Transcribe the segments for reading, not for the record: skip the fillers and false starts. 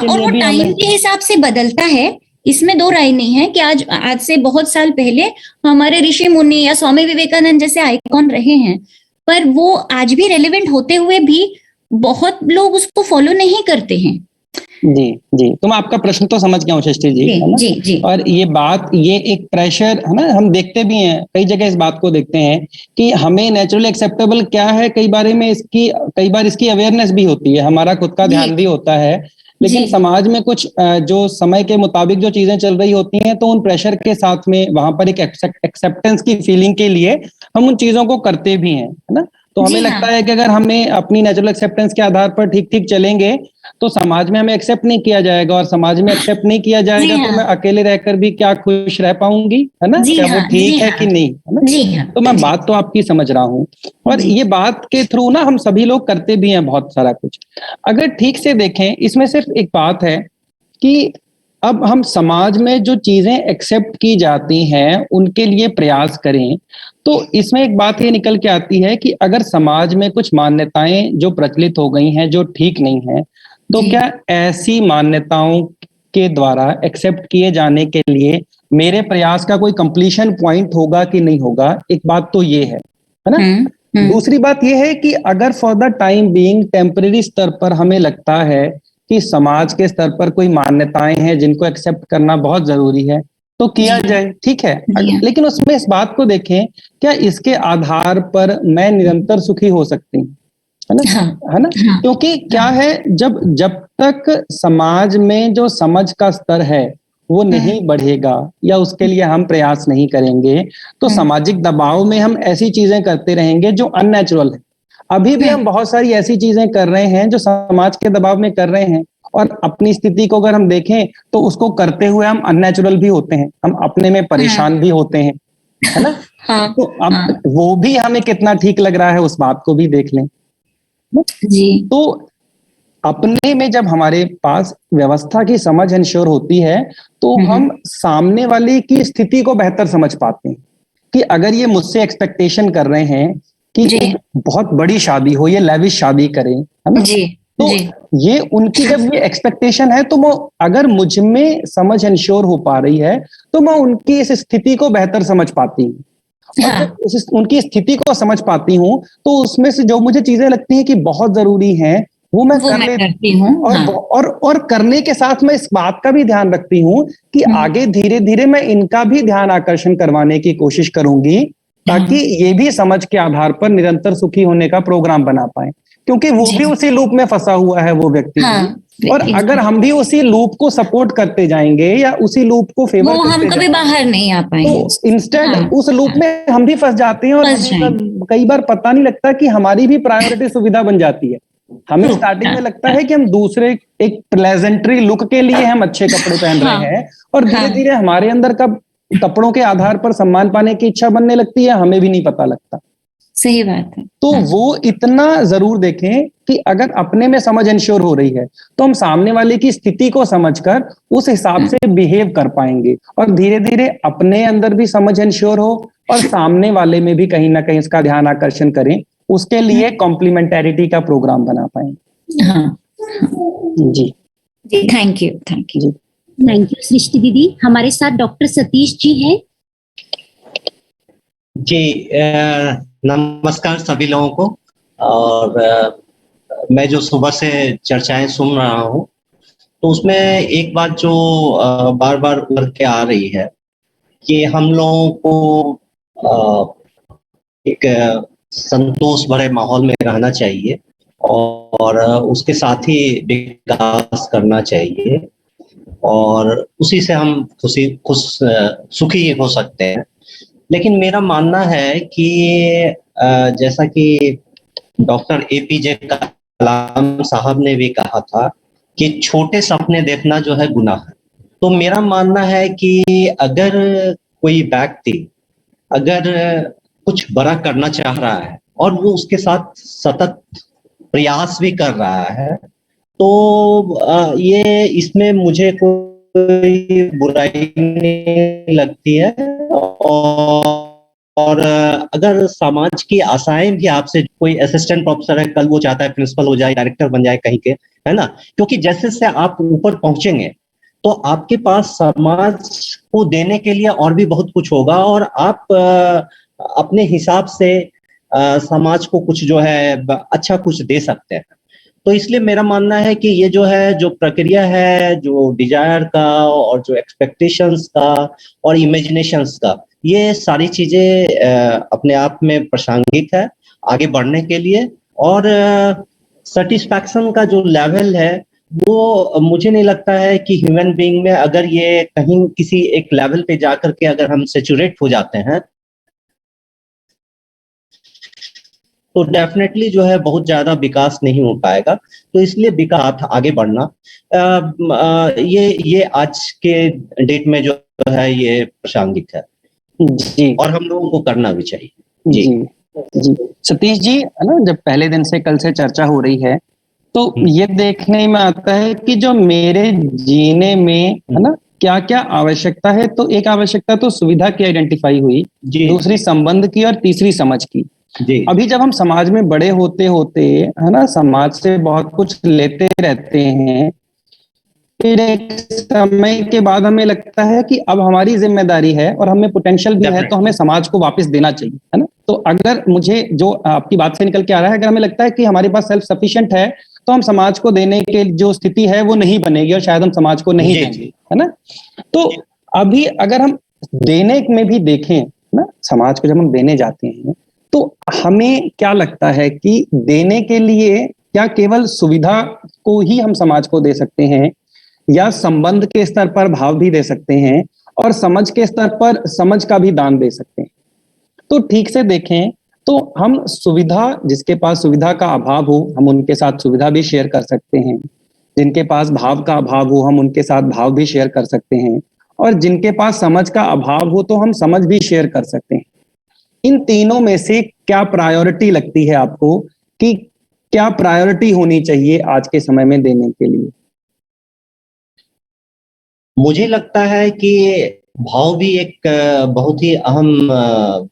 हाँ, के और लिए वो भी टाइम हमें के हिसाब से बदलता है, इसमें दो राय नहीं है कि आज आज से बहुत साल पहले हमारे ऋषि मुनि या स्वामी विवेकानंद जैसे आइकॉन रहे हैं, पर वो आज भी रेलेवेंट होते हुए भी बहुत लोग उसको फॉलो नहीं करते हैं। जी जी, तो मैं आपका प्रश्न तो समझ गया हूँ सृष्टि जी, जी है ना। जी जी। और ये एक प्रेशर है ना, हम देखते भी हैं कई जगह इस बात को देखते हैं कि हमें नेचुरली एक्सेप्टेबल क्या है, कई बार इसकी अवेयरनेस भी होती है, हमारा खुद का जी ध्यान भी होता है, लेकिन जी समाज में कुछ जो समय के मुताबिक जो चीजें चल रही होती हैं, तो उन प्रेशर के साथ में वहां पर एक एक्सेप्टेंस की फीलिंग के लिए हम उन चीजों को करते भी हैं, है ना। तो हमें जी लगता हाँ है कि अगर हमें अपनी नेचुरल एक्सेप्टेंस के आधार पर ठीक ठीक चलेंगे तो समाज में हमें एक्सेप्ट नहीं किया जाएगा, और समाज में एक्सेप्ट नहीं किया जी जाएगा तो हाँ मैं अकेले रहकर भी क्या खुश रह पाऊंगी, है ना, जी क्या वो हाँ जी ठीक है कि हाँ नहीं, है ना। जी हाँ तो मैं जी बात तो आपकी समझ रहा हूँ, और जी ये बात के थ्रू ना हम सभी लोग करते भी हैं बहुत सारा कुछ। अगर ठीक से देखें, इसमें सिर्फ एक बात है कि अब हम समाज में जो चीजें एक्सेप्ट की जाती हैं उनके लिए प्रयास करें, तो इसमें एक बात ये निकल के आती है कि अगर समाज में कुछ मान्यताएं जो प्रचलित हो गई हैं जो ठीक नहीं है, तो जी क्या ऐसी मान्यताओं के द्वारा एक्सेप्ट किए जाने के लिए मेरे प्रयास का कोई कंप्लीशन पॉइंट होगा कि नहीं होगा, एक बात तो ये है ना। हम्म। दूसरी बात यह है कि अगर for the time being temporary स्तर पर हमें लगता है कि समाज के स्तर पर कोई मान्यताएं हैं जिनको एक्सेप्ट करना बहुत जरूरी है, तो किया जी जाए, ठीक है। जी हाँ लेकिन उसमें इस बात को देखें, क्या इसके आधार पर मैं निरंतर सुखी हो सकती हूँ, है ना, हाँ है ना। हाँ क्योंकि क्या हाँ है, जब जब तक समाज में जो समझ का स्तर है वो नहीं हम्म बढ़ेगा या उसके लिए हम प्रयास नहीं करेंगे, तो हम्म सामाजिक दबाव में हम ऐसी चीजें करते रहेंगे जो अननेचुरल है। अभी भी हम बहुत सारी ऐसी चीजें कर रहे हैं जो समाज के दबाव में कर रहे हैं, और अपनी स्थिति को अगर हम देखें तो उसको करते हुए हम अननेचुरल भी होते हैं, हम अपने में हाँ परेशान भी होते हैं, है ना। हाँ तो अब हाँ वो भी हमें कितना ठीक लग रहा है उस बात को भी देख लें। जी तो अपने में जब हमारे पास व्यवस्था की समझ इंश्योर होती है, तो हम हम्म सामने वाले की स्थिति को बेहतर समझ पाते हैं कि अगर ये मुझसे एक्सपेक्टेशन कर रहे हैं कि जी एक बहुत बड़ी शादी हो, ये लेविश शादी करें, है ना। जी तो जी ये उनकी जब ये एक्सपेक्टेशन है, तो वो अगर मुझ में समझ इंश्योर हो पा रही है, तो मैं उनकी इस स्थिति को बेहतर समझ पाती हूँ। और हाँ जब उनकी स्थिति को समझ पाती हूँ, तो उसमें से जो मुझे चीजें लगती हैं कि बहुत जरूरी हैं, वो मैं वो कर मैं ले। करती हूँ हाँ और करने के साथ मैं इस बात का भी ध्यान रखती हूँ कि हम्म आगे धीरे धीरे मैं इनका भी ध्यान आकर्षण करवाने की कोशिश करूंगी, ताकि हाँ ये भी समझ के आधार पर निरंतर सुखी होने का प्रोग्राम बना पाए, क्योंकि वो जी भी उसी लूप में फंसा हुआ है वो व्यक्ति हाँ भी। और अगर हम भी उसी लूप को सपोर्ट करते जाएंगे या उसी लूप को फेवर वो हम करते कभी जाएंगे, बाहर नहीं आ पाएंगे तो इंस्टेड हाँ उस लूप हाँ में हम भी फंस जाते हैं, और फंस हमें जाएंगे कई बार पता नहीं लगता कि हमारी भी प्रायोरिटी सुविधा बन जाती है। हमें ट्रू स्टार्टिंग हाँ में लगता हाँ है कि हम दूसरे एक प्लेजेंट्री लुक के लिए हम अच्छे कपड़े पहन रहे हाँ हैं, और धीरे हाँ धीरे हमारे अंदर का कपड़ों के आधार पर सम्मान पाने की इच्छा बनने लगती है, हमें भी नहीं पता लगता। सही बात है तो हाँ वो इतना जरूर देखें कि अगर अपने में समझ इंश्योर हो रही है, तो हम सामने वाले की स्थिति को समझकर उस हिसाब हाँ से बिहेव कर पाएंगे, और धीरे धीरे अपने अंदर भी समझ इंश्योर हो और सामने वाले में भी कहीं ना कहीं इसका ध्यान आकर्षण करें, उसके लिए कॉम्प्लीमेंटेरिटी का प्रोग्राम बना पाएंगे। हाँ जी जी थैंक यू थैंक जी थैंक यू सृष्टि दीदी। हमारे साथ डॉक्टर सतीश जी हैं। जी नमस्कार सभी लोगों को। और मैं जो सुबह से चर्चाएं सुन रहा हूँ, तो उसमें एक बात जो बार बार उभर के आ रही है कि हम लोगों को एक संतोष भरे माहौल में रहना चाहिए, और उसके साथ ही विकास करना चाहिए, और उसी से हम सुखी हो सकते हैं। लेकिन मेरा मानना है कि जैसा कि डॉक्टर एपीजे कलाम साहब ने भी कहा था कि छोटे सपने देखना जो है गुनाह है। तो मेरा मानना है कि अगर कोई व्यक्ति अगर कुछ बड़ा करना चाह रहा है और वो उसके साथ सतत प्रयास भी कर रहा है, तो ये इसमें मुझे कोई बुराई नहीं लगती है, और और अगर समाज की आशाएं भी आपसे, कोई असिस्टेंट प्रोफेसर है, कल वो चाहता है प्रिंसिपल हो जाए, डायरेक्टर बन जाए कहीं के, है ना, क्योंकि जैसे से आप ऊपर पहुंचेंगे तो आपके पास समाज को देने के लिए और भी बहुत कुछ होगा, और आप अपने हिसाब से समाज को कुछ जो है अच्छा कुछ दे सकते हैं। तो इसलिए मेरा मानना है कि ये जो है, जो प्रक्रिया है, जो डिजायर का और जो एक्सपेक्टेशंस का और इमेजिनेशंस का, ये सारी चीजें अपने आप में प्रासंगिक है आगे बढ़ने के लिए। और सेटिस्फैक्शन का जो लेवल है वो मुझे नहीं लगता है कि ह्यूमन बीइंग में अगर ये कहीं किसी एक लेवल पे जाकर के अगर हम सेचुरेट हो जाते हैं तो डेफिनेटली जो है बहुत ज्यादा विकास नहीं हो पाएगा। तो इसलिए विकास आगे बढ़ना ये आज के डेट में जो है ये प्रासंगिक है जी, और हम लोगों को करना भी चाहिए। जी जी सतीश जी, है ना, जब पहले दिन से कल से चर्चा हो रही है तो ये देखने में आता है कि जो मेरे जीने में, है ना, क्या क्या आवश्यकता है। तो एक आवश्यकता तो सुविधा की आइडेंटिफाई हुई, जी दूसरी संबंध की, और तीसरी समझ की। जी अभी जब हम समाज में बड़े होते होते, है ना, समाज से बहुत कुछ लेते रहते हैं, फिर एक समय के बाद हमें लगता है कि अब हमारी जिम्मेदारी है और हमें पोटेंशियल भी है, तो हमें समाज को वापस देना चाहिए, है ना। तो अगर मुझे जो आपकी बात से निकल के आ रहा है, अगर हमें लगता है कि हमारे पास सेल्फ सफिशिएंट है, तो हम समाज को देने के जो स्थिति है वो नहीं बनेगी, और शायद हम समाज को नहीं देंगे, है ना। तो अभी अगर हम देने में भी देखें ना, समाज को जब हम देने जाते हैं तो हमें क्या लगता है कि देने के लिए क्या केवल सुविधा को ही हम समाज को दे सकते हैं, या संबंध के स्तर पर भाव भी दे सकते हैं, और समझ के स्तर पर समझ का भी दान दे सकते हैं। तो ठीक से देखें तो हम सुविधा, जिसके पास सुविधा का अभाव हो हम उनके साथ सुविधा भी शेयर कर सकते हैं, जिनके पास भाव का अभाव हो हम उनके साथ भाव भी शेयर कर सकते हैं, और जिनके पास समझ का अभाव हो तो हम समझ भी शेयर कर सकते हैं। इन तीनों में से क्या प्रायोरिटी लगती है आपको, कि क्या प्रायोरिटी होनी चाहिए आज के समय में देने के लिए? मुझे लगता है कि भाव भी एक बहुत ही अहम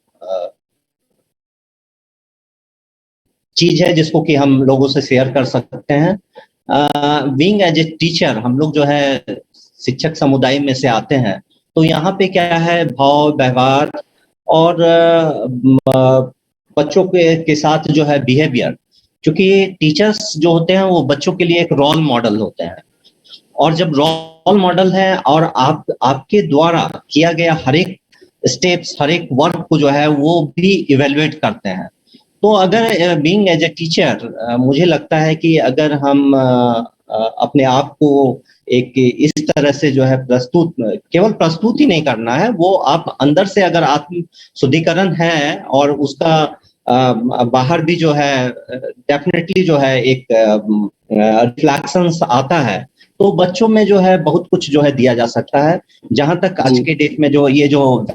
चीज है जिसको कि हम लोगों से शेयर कर सकते हैं। बीइंग एज ए टीचर, हम लोग जो है शिक्षक समुदाय में से आते हैं, तो यहाँ पे क्या है, भाव, व्यवहार और बच्चों के साथ जो है बिहेवियर, क्योंकि टीचर्स जो होते हैं वो बच्चों के लिए एक रोल मॉडल होते हैं, और जब रोल मॉडल है और आपके द्वारा किया गया हर एक स्टेप्स, हर एक वर्क को जो है वो भी इवेलुएट करते हैं। तो अगर बीइंग एज ए टीचर मुझे लगता है कि अगर हम अपने आप को एक इस तरह से जो है केवल प्रस्तुत ही नहीं करना है, वो आप अंदर से अगर आत्म शुद्धिकरण है और उसका बाहर भी जो है डेफिनेटली जो है एक रिफ्लेक्शंस आता है, तो बच्चों में जो है बहुत कुछ जो है दिया जा सकता है। जहां तक आज के डेट में जो ये जो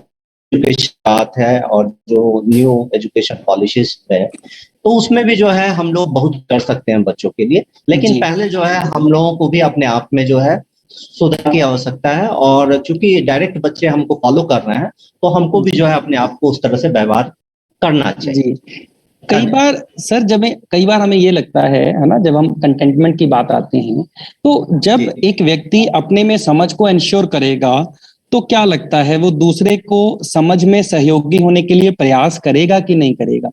एजुकेशन बात है और जो न्यू एजुकेशन पॉलिसीज है, तो उसमें भी जो है हम लोग बहुत कर सकते हैं बच्चों के लिए, लेकिन पहले जो है हम लोगों को भी अपने आप में जो है सुधार की आवश्यकता है, और चूंकि डायरेक्ट बच्चे हमको फॉलो कर रहे हैं तो हमको भी जो है अपने आप को उस तरह से व्यवहार करना चाहिए। कई बार सर, कई बार हमें ये लगता है ना, जब हम कंटेंटमेंट की बात आते हैं, तो जब एक व्यक्ति अपने में समझ को एंश्योर करेगा, तो क्या लगता है वो दूसरे को समझ में सहयोगी होने के लिए प्रयास करेगा कि नहीं करेगा?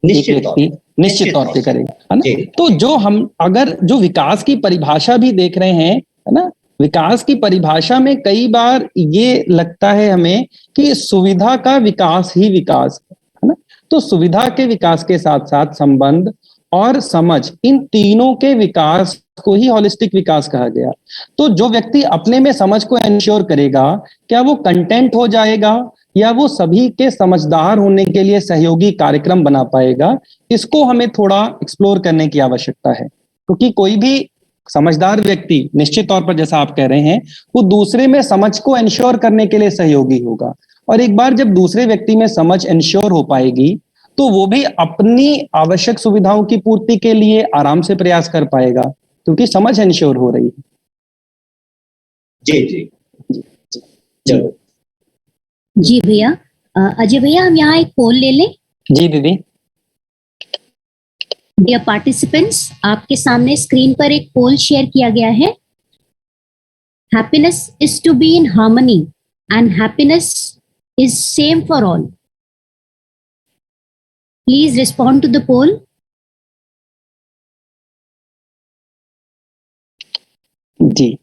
निश्चित तौर पे करेगा, है ना। तो जो हम अगर जो विकास की परिभाषा भी देख रहे हैं, है ना, विकास की परिभाषा में कई बार ये लगता है हमें कि सुविधा का विकास ही विकास है ना। तो सुविधा के विकास के साथ साथ संबंध और समझ, इन तीनों के विकास को ही होलिस्टिक विकास कहा गया। तो जो व्यक्ति अपने में समझ को एंश्योर करेगा, क्या वो कंटेंट हो जाएगा, या वो सभी के समझदार होने के लिए सहयोगी कार्यक्रम बना पाएगा? इसको हमें थोड़ा एक्सप्लोर करने की आवश्यकता है, क्योंकि कोई भी समझदार व्यक्ति निश्चित तौर पर, जैसा आप कह रहे हैं, वो दूसरे में समझ को एंश्योर करने के लिए सहयोगी होगा, और एक बार जब दूसरे व्यक्ति में समझ एंश्योर हो पाएगी तो वो भी अपनी आवश्यक सुविधाओं की पूर्ति के लिए आराम से प्रयास कर पाएगा, क्योंकि समझ एंश्योर हो रही है। जी जी, चलो। जी भैया। अजय भैया, हम यहाँ एक पोल ले लें। जी दीदी। डियर पार्टिसिपेंट्स, आपके सामने स्क्रीन पर एक पोल शेयर किया गया है। Happiness is to be in harmony and happiness is same for all. Please respond to the poll. जी,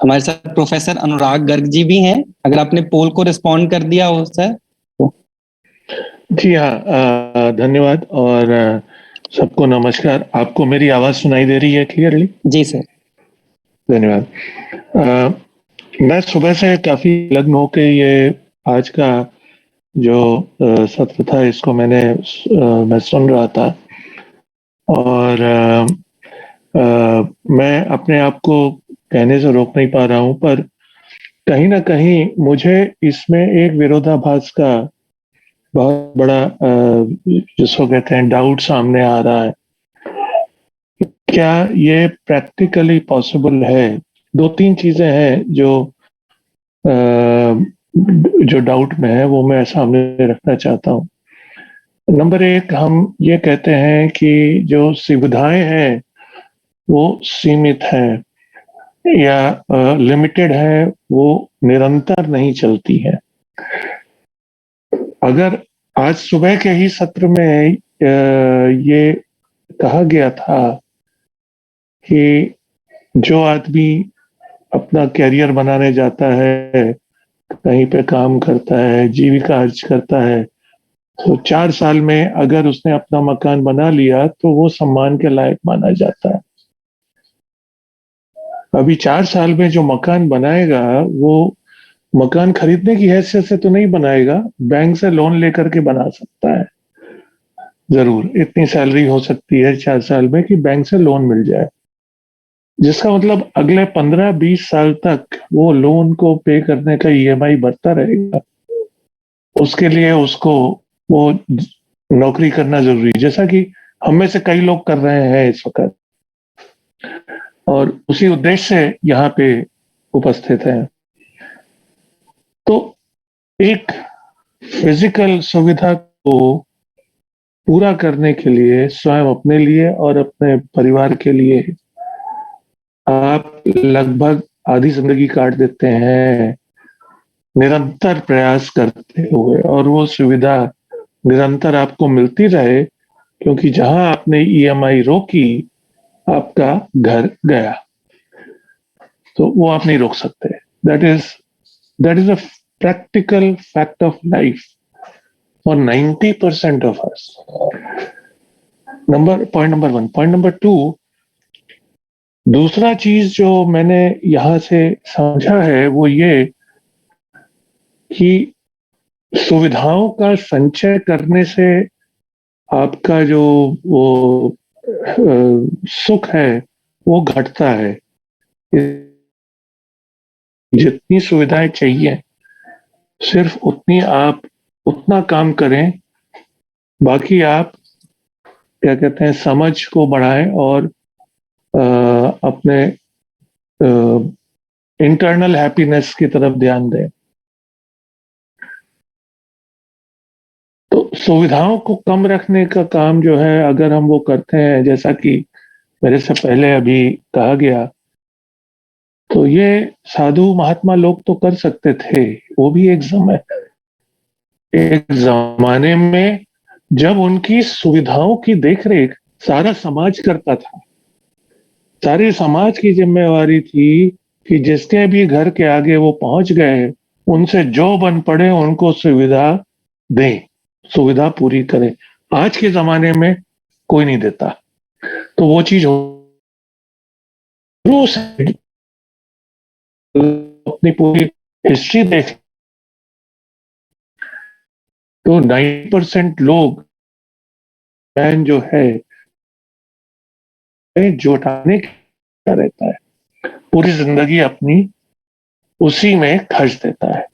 हमारे साथ प्रोफेसर अनुराग गर्ग जी भी हैं, अगर आपने पोल को रिस्पॉन्ड कर दिया हो सर। जी हाँ, धन्यवाद और सबको नमस्कार। आपको मेरी आवाज सुनाई दे रही है क्लियरली? जी सर। धन्यवाद। मैं सुबह से काफी लग्न होके ये आज का जो सत्र था इसको मैं सुन रहा था और मैं अपने आप को कहने से रोक नहीं पा रहा हूं, पर कहीं ना कहीं मुझे इसमें एक विरोधाभास का बहुत बड़ा जिसको कहते हैं डाउट सामने आ रहा है। क्या ये प्रैक्टिकली पॉसिबल है? दो तीन चीजें हैं जो डाउट में है, वो मैं सामने रखना चाहता हूँ। नंबर एक, हम ये कहते हैं कि जो सुविधाएं हैं वो सीमित है या लिमिटेड है, वो निरंतर नहीं चलती है। अगर आज सुबह के ही सत्र में ये कहा गया था कि जो आदमी अपना कैरियर बनाने जाता है, कहीं पे काम करता है, जीविका अर्ज करता है, तो 4 साल में अगर उसने अपना मकान बना लिया तो वो सम्मान के लायक माना जाता है। अभी 4 साल में जो मकान बनाएगा वो मकान खरीदने की हैसियत से तो नहीं बनाएगा, बैंक से लोन लेकर के बना सकता है। जरूर इतनी सैलरी हो सकती है 4 साल में कि बैंक से लोन मिल जाए, जिसका मतलब अगले 15-20 साल तक वो लोन को पे करने का ईएमआई भरता रहेगा। उसके लिए उसको वो नौकरी करना जरूरी, जैसा कि हम में से कई लोग कर रहे हैं इस वक्त, और उसी उद्देश्य से यहाँ पे उपस्थित हैं। तो एक फिजिकल सुविधा को पूरा करने के लिए स्वयं अपने लिए और अपने परिवार के लिए आप लगभग आधी जिंदगी काट देते हैं निरंतर प्रयास करते हुए, और वो सुविधा निरंतर आपको मिलती रहे, क्योंकि जहां आपने ईएमआई रोकी आपका घर गया, तो वो आप नहीं रोक सकते। That is a practical fact of life for 90% of us. Point number 1। Point number 2, दूसरा चीज जो मैंने यहां से समझा है वो ये कि सुविधाओं का संचय करने से आपका जो वो सुख है वो घटता है। जितनी सुविधाएं चाहिए सिर्फ उतना काम करें, बाकी आप क्या कहते हैं समझ को बढ़ाएं और अपने इंटरनल हैप्पीनेस की तरफ ध्यान दें। तो सुविधाओं को कम रखने का काम जो है, अगर हम वो करते हैं जैसा कि मेरे से पहले अभी कहा गया, तो ये साधु महात्मा लोग तो कर सकते थे, वो भी एक जमाने में जब उनकी सुविधाओं की देखरेख सारा समाज करता था। सारे समाज की जिम्मेवारी थी कि जिसके भी घर के आगे वो पहुंच गए, उनसे जो बन पड़े उनको सुविधा दें, सुविधा पूरी करें। आज के जमाने में कोई नहीं देता, तो वो चीज अपनी पूरी हिस्ट्री देख तो 90% लोग मैन जो है जुटाने का रहता है, पूरी जिंदगी अपनी उसी में खर्च देता है।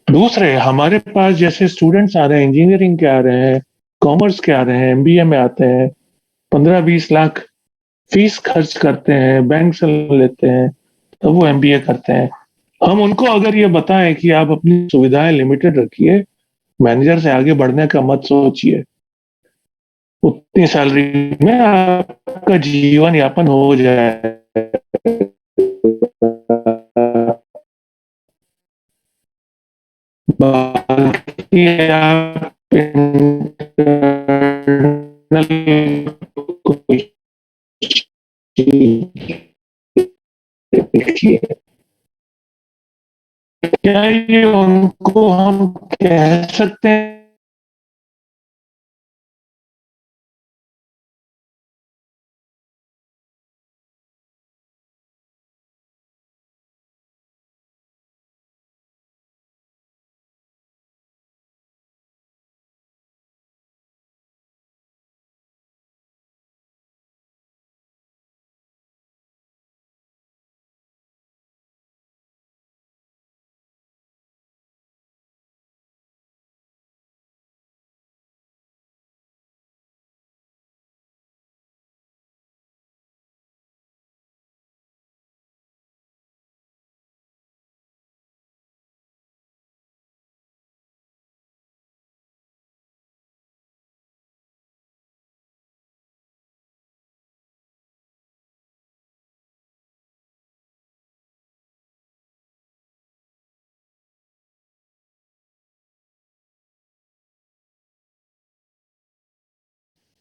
दूसरे हमारे पास जैसे स्टूडेंट्स आ रहे हैं, इंजीनियरिंग के आ रहे हैं, कॉमर्स के आ रहे हैं, एमबीए में आते हैं, 15-20 लाख फीस खर्च करते हैं, बैंक से लेते हैं, तब वो एमबीए करते हैं। हम उनको अगर ये बताएं कि आप अपनी सुविधाएं लिमिटेड रखिए, मैनेजर से आगे बढ़ने का मत सोचिए, उतनी सैलरी में आपका जीवन यापन हो जाए, बाकी आप internal कुछ देखिए। क्या ये उनको हम कह सकते हैं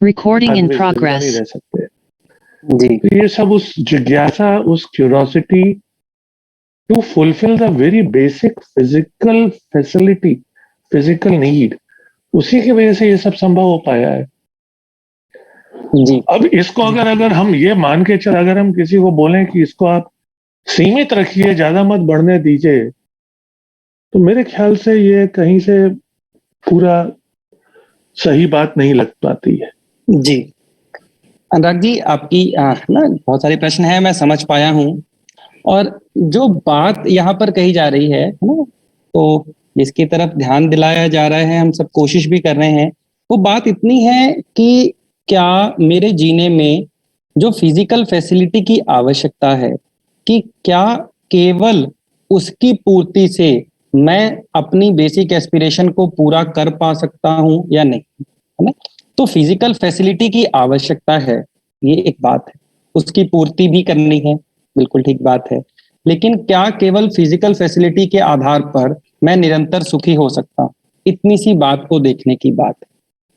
Recording in आदमी जिंदा नहीं progress. रह सकते। जी तो ये सब उस जिज्ञासा, उस curiosity to fulfil the very basic physical facility, physical need, उसी की वजह से ये सब संभव हो पाया है। जी अब इसको अगर अगर हम ये मान के चल, अगर हम किसी को बोलें कि इसको आप सीमित रखिए, ज्यादा मत बढ़ने दीजिए, तो मेरे ख्याल से ये कहीं से पूरा सही बात नहीं लग पाती है। जी अनुराग जी, आपकी ना बहुत सारे प्रश्न हैं, मैं समझ पाया हूँ। और जो बात यहाँ पर कही जा रही है ना, तो जिसकी तरफ ध्यान दिलाया जा रहा है, हम सब कोशिश भी कर रहे हैं, वो बात इतनी है कि क्या मेरे जीने में जो फिजिकल फैसिलिटी की आवश्यकता है, कि क्या केवल उसकी पूर्ति से मैं अपनी बेसिक एस्पिरेशन को पूरा कर पा सकता हूं या नहीं, है ना। तो फिजिकल फैसिलिटी की आवश्यकता है, ये एक बात है, उसकी पूर्ति भी करनी है, बिल्कुल ठीक बात है। लेकिन क्या केवल फिजिकल फैसिलिटी के आधार पर मैं निरंतर सुखी हो सकता हूं, इतनी सी बात को देखने की बात है।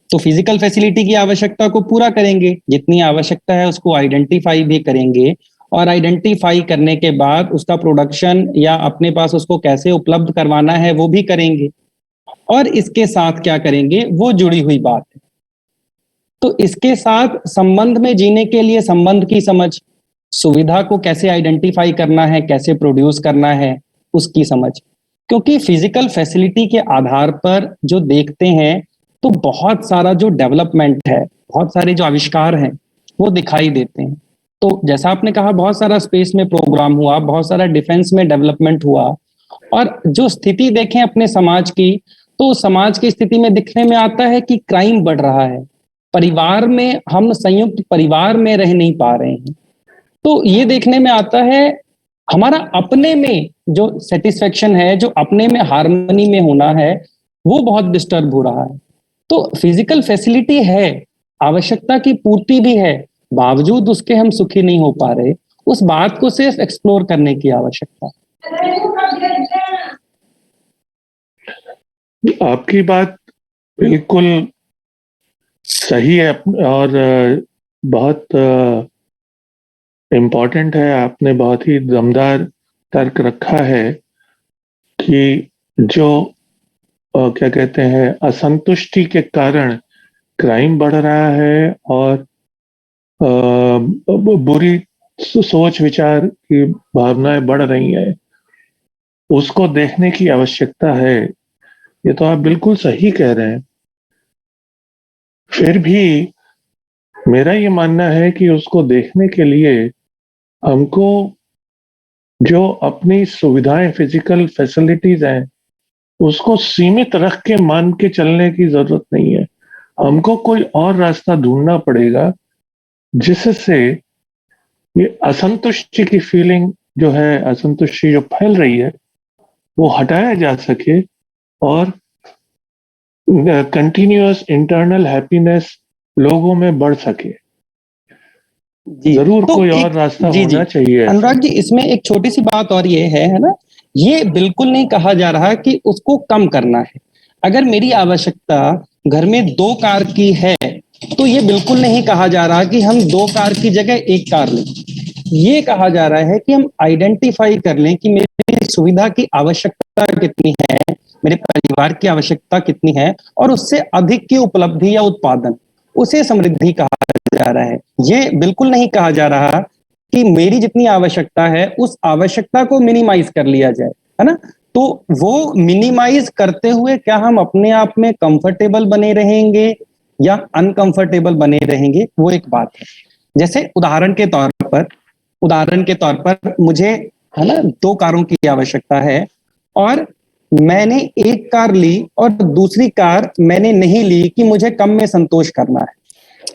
तो फिजिकल फैसिलिटी की आवश्यकता को पूरा करेंगे, जितनी आवश्यकता है उसको आइडेंटिफाई भी करेंगे, और आइडेंटिफाई करने के बाद उसका प्रोडक्शन या अपने पास उसको कैसे उपलब्ध करवाना है वो भी करेंगे। और इसके साथ क्या करेंगे, वो जुड़ी हुई बात है। तो इसके साथ संबंध में जीने के लिए संबंध की समझ, सुविधा को कैसे आइडेंटिफाई करना है, कैसे प्रोड्यूस करना है, उसकी समझ। क्योंकि फिजिकल फैसिलिटी के आधार पर जो देखते हैं, तो बहुत सारा जो डेवलपमेंट है, बहुत सारे जो आविष्कार हैं, वो दिखाई देते हैं। तो जैसा आपने कहा, बहुत सारा स्पेस में प्रोग्राम हुआ, बहुत सारा डिफेंस में डेवलपमेंट हुआ। और जो स्थिति देखें अपने समाज की, तो समाज की स्थिति में दिखने में आता है कि क्राइम बढ़ रहा है, परिवार में हम संयुक्त परिवार में रह नहीं पा रहे हैं। तो ये देखने में आता है हमारा अपने में जो सेटिस्फेक्शन है, जो अपने में हार्मनी में होना है, वो बहुत डिस्टर्ब हो रहा है। तो फिजिकल फैसिलिटी है, आवश्यकता की पूर्ति भी है, बावजूद उसके हम सुखी नहीं हो पा रहे, उस बात को सिर्फ एक्सप्लोर करने की आवश्यकता है। आपकी बात बिल्कुल सही है और बहुत इम्पोर्टेंट है। आपने बहुत ही दमदार तर्क रखा है कि जो क्या कहते हैं, असंतुष्टि के कारण क्राइम बढ़ रहा है और बुरी सोच विचार की भावनाएं बढ़ रही हैं, उसको देखने की आवश्यकता है। ये तो आप बिल्कुल सही कह रहे हैं। फिर भी मेरा ये मानना है कि उसको देखने के लिए हमको जो अपनी सुविधाएं, फिजिकल फैसिलिटीज हैं, उसको सीमित रख के मान के चलने की जरूरत नहीं है। हमको कोई और रास्ता ढूंढना पड़ेगा जिससे ये असंतुष्टि की फीलिंग जो है, असंतुष्टि जो फैल रही है, वो हटाया जा सके और कंटिन्यूअस इंटरनल हैप्पीनेस लोगों में बढ़ सके। जी जरूर तो कोई एक- और रास्ता जी जी होना चाहिए ऐसा। अनुराग जी, इसमें एक छोटी सी बात और ये है ना, ये बिल्कुल नहीं कहा जा रहा कि उसको कम करना है। अगर मेरी आवश्यकता घर में 2 कार की है, तो ये बिल्कुल नहीं कहा जा रहा कि हम 2 कार की जगह 1 कार लें। ये कहा जा रहा है कि हम आइडेंटिफाई कर लें कि मेरी सुविधा की आवश्यकता कितनी है, मेरे परिवार की आवश्यकता कितनी है, और उससे अधिक की उपलब्धि या उत्पादन, उसे समृद्धि कहा जा रहा है। ये बिल्कुल नहीं कहा जा रहा कि मेरी जितनी आवश्यकता है उस आवश्यकता को मिनिमाइज कर लिया जाए, है ना। तो वो मिनिमाइज करते हुए क्या हम अपने आप में कंफर्टेबल बने रहेंगे या अनकंफर्टेबल बने रहेंगे, वो एक बात है। जैसे उदाहरण के तौर पर मुझे, है ना, 2 कारों की आवश्यकता है और मैंने 1 कार ली और दूसरी कार मैंने नहीं ली कि मुझे कम में संतोष करना है।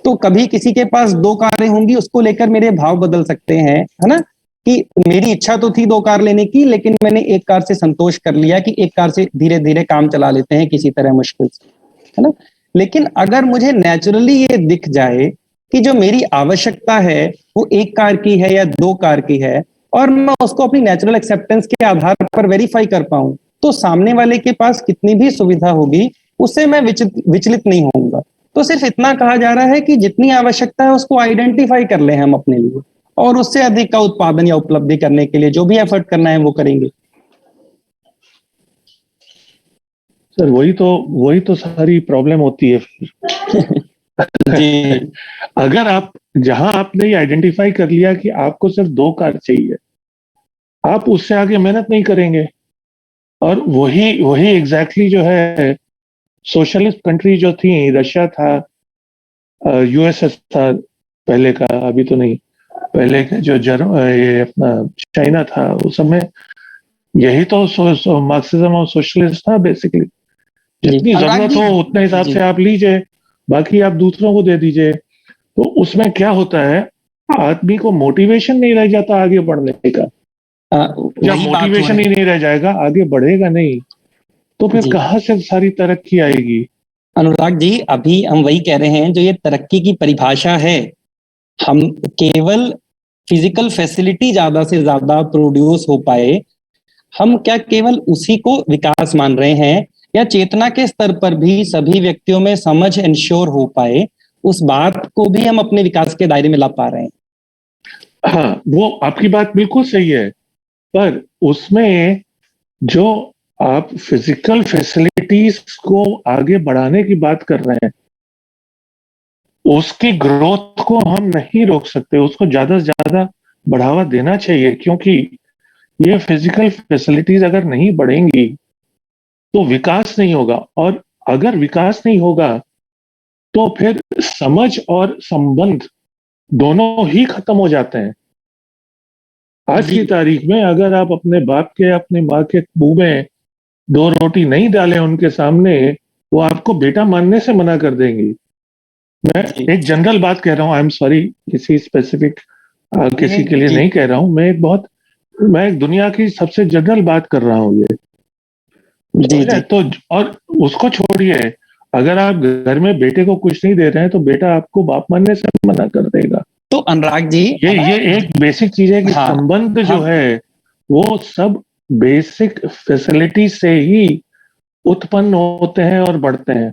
तो कभी किसी के पास 2 कारें होंगी, उसको लेकर मेरे भाव बदल सकते हैं, है ना, कि मेरी इच्छा तो थी 2 कार लेने की, लेकिन मैंने 1 कार से संतोष कर लिया कि 1 कार से धीरे धीरे काम चला लेते हैं किसी तरह मुश्किल से, है ना। लेकिन अगर मुझे नेचुरली ये दिख जाए कि जो मेरी आवश्यकता है वो 1 कार की है या 2 कार की है, और मैं उसको अपनी नेचुरल एक्सेप्टेंस के आधार पर वेरीफाई कर पाऊं, तो सामने वाले के पास कितनी भी सुविधा होगी उससे मैं विचलित नहीं होऊंगा। तो सिर्फ इतना कहा जा रहा है कि जितनी आवश्यकता है उसको आइडेंटिफाई कर ले हम अपने लिए, और उससे अधिक का उत्पादन या उपलब्धि करने के लिए जो भी एफर्ट करना है वो करेंगे। सर वही तो सारी प्रॉब्लम होती है फिर। जी अगर आप जहां आपने आइडेंटिफाई कर लिया कि आपको सिर्फ 2 कार चाहिए, आप उससे आगे मेहनत नहीं करेंगे। और वही वही एग्जैक्टली जो है सोशलिस्ट कंट्री जो थी, रशिया था, यूएसएसआर पहले का, अभी तो नहीं, पहले का जो ये अपना चाइना था, उस समय यही तो मार्क्सिज्म और सोशलिस्ट था बेसिकली। जितनी अनुराग जरूरत जी, हो उतने हिसाब जी से आप लीजिए, बाकी आप दूसरों को दे दीजिए। तो उसमें क्या होता है, आदमी को मोटिवेशन नहीं रह जाता आगे बढ़ने का। जब वही बात हो मोटिवेशन रही ही नहीं रह जाएगा, आगे बढ़ेगा नहीं, तो फिर जी कहाँ से सारी तरक्की आएगी। अनुराग जी, अभी हम वही कह रहे हैं, जो ये तरक्की की परिभाषा है, हम केवल फिजिकल फैसिलिटी ज्यादा से ज्यादा प्रोड्यूस हो पाए, हम क्या केवल उसी को विकास मान रहे हैं, या चेतना के स्तर पर भी सभी व्यक्तियों में समझ इंश्योर हो पाए, उस बात को भी हम अपने विकास के दायरे में ला पा रहे हैं। हाँ, वो आपकी बात बिल्कुल सही है, पर उसमें जो आप फिजिकल फैसिलिटीज को आगे बढ़ाने की बात कर रहे हैं, उसकी ग्रोथ को हम नहीं रोक सकते, उसको ज्यादा से ज्यादा बढ़ावा देना चाहिए। क्योंकि ये फिजिकल फैसिलिटीज अगर नहीं बढ़ेंगी तो विकास नहीं होगा, और अगर विकास नहीं होगा तो फिर समझ और संबंध दोनों ही खत्म हो जाते हैं। आज की तारीख में अगर आप अपने बाप के, अपनी माँ के मुंह में 2 रोटी नहीं डालें उनके सामने, वो आपको बेटा मानने से मना कर देंगी। मैं एक जनरल बात कह रहा हूँ, आई एम सॉरी, किसी स्पेसिफिक किसी के लिए नहीं कह रहा हूँ। मैं एक दुनिया की सबसे जनरल बात कर रहा हूँ ये। जी। तो और उसको छोड़िए, अगर आप घर में बेटे को कुछ नहीं दे रहे हैं तो बेटा आपको बाप मानने से मना कर देगा। तो अनुराग जी, ये एक बेसिक चीज है कि हाँ, संबंध जो है वो सब बेसिक फैसिलिटी से ही उत्पन्न होते हैं और बढ़ते हैं,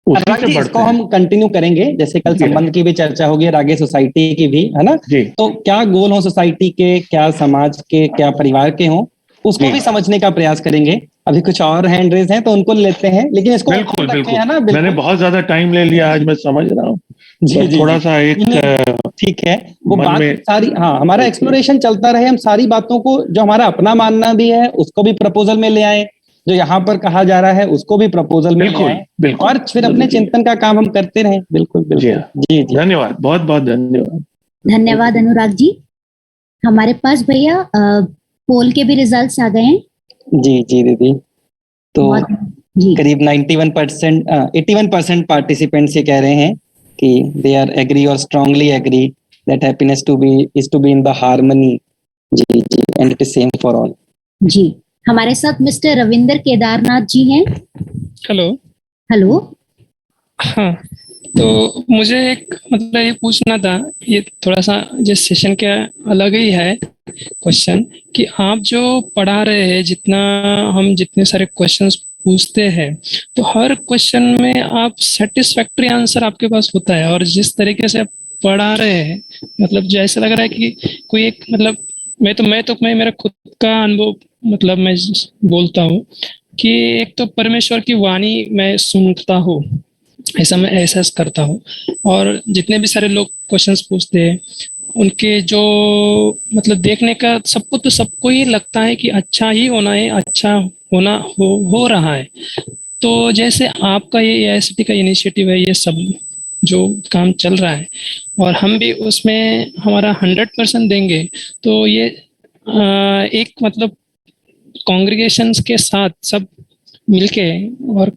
उसी अनुराग से जी, बढ़ते इसको हैं। हम कंटिन्यू करेंगे, जैसे कल जी। संबंध की भी चर्चा होगी और आगे सोसाइटी की भी, है ना। जी। तो क्या गोल हो सोसाइटी के, क्या समाज के, क्या परिवार के हो, उसको जी। भी समझने का प्रयास करेंगे। अभी कुछ और हैंड रेज हैं तो उनको लेते हैं, लेकिन इसको बिल्कुल open रखें, बिल्कुल, है ना। मैंने बिल्कुल बहुत ज्यादा टाइम ले लिया आज, मैं समझ रहा हूँ, जी पर जी थोड़ा जी सा एक नहीं, ठीक है, वो मन बात में सारी, हाँ, हमारा एक्सप्लोरेशन चलता रहे, हम सारी बातों को, जो हमारा अपना मानना भी है उसको भी प्रपोजल में ले आए, जो यहाँ पर कहा जा रहा है उसको भी प्रपोजल में ले बिल्कुल आए, बिल्कुल, और फिर अपने जरूरी है। चिंतन का काम हम करते रहें। बिल्कुल जी बिल्कुल, हाँ, जी जी धन्यवाद, बहुत बहुत धन्यवाद। धन्यवाद अनुराग जी। हमारे पास भैया पोल के भी रिजल्ट्स आ गए हैं। जी जी दीदी। तो बहुत जी करीब 91%, 81% पार्टिसिपेंट्स ये कह रहे हैं कि they are agree or strongly agree that happiness to be in the harmony. जी जी, and it is same for all. जी। हमारे साथ मिस्टर रविंदर केदारनाथ जी हैं। हेलो। हेलो। हाँ, तो मुझे एक मतलब ये पूछना था, ये थोड़ा सा जिस सेशन के अलग ही है क्वेश्चन, कि आप जो पढ़ा रहे हैं, हम जितने सारे क्वेश्चंस पूछते हैं, तो हर क्वेश्चन में आप सेटिस्फैक्ट्री आंसर आपके पास होता है, और जिस तरीके से आप पढ़ा रहे हैं, मतलब जैसे लग रहा है कि कोई एक मतलब मैं मेरा खुद का अनुभव मतलब मैं बोलता हूँ कि एक तो परमेश्वर की वाणी मैं सुनता हूँ, ऐसा मैं एहसास करता हूँ। और जितने भी सारे लोग क्वेश्चंस पूछते हैं, उनके जो मतलब देखने का सबको ही लगता है कि अच्छा ही होना है, अच्छा होना हो रहा है। तो जैसे आपका ये एआईसीटी का इनिशिएटिव है, ये सब जो काम चल रहा है, और हम भी उसमें हमारा 100% देंगे, तो ये एक मतलब कॉन्ग्रीगेशंस के साथ सब मिलके और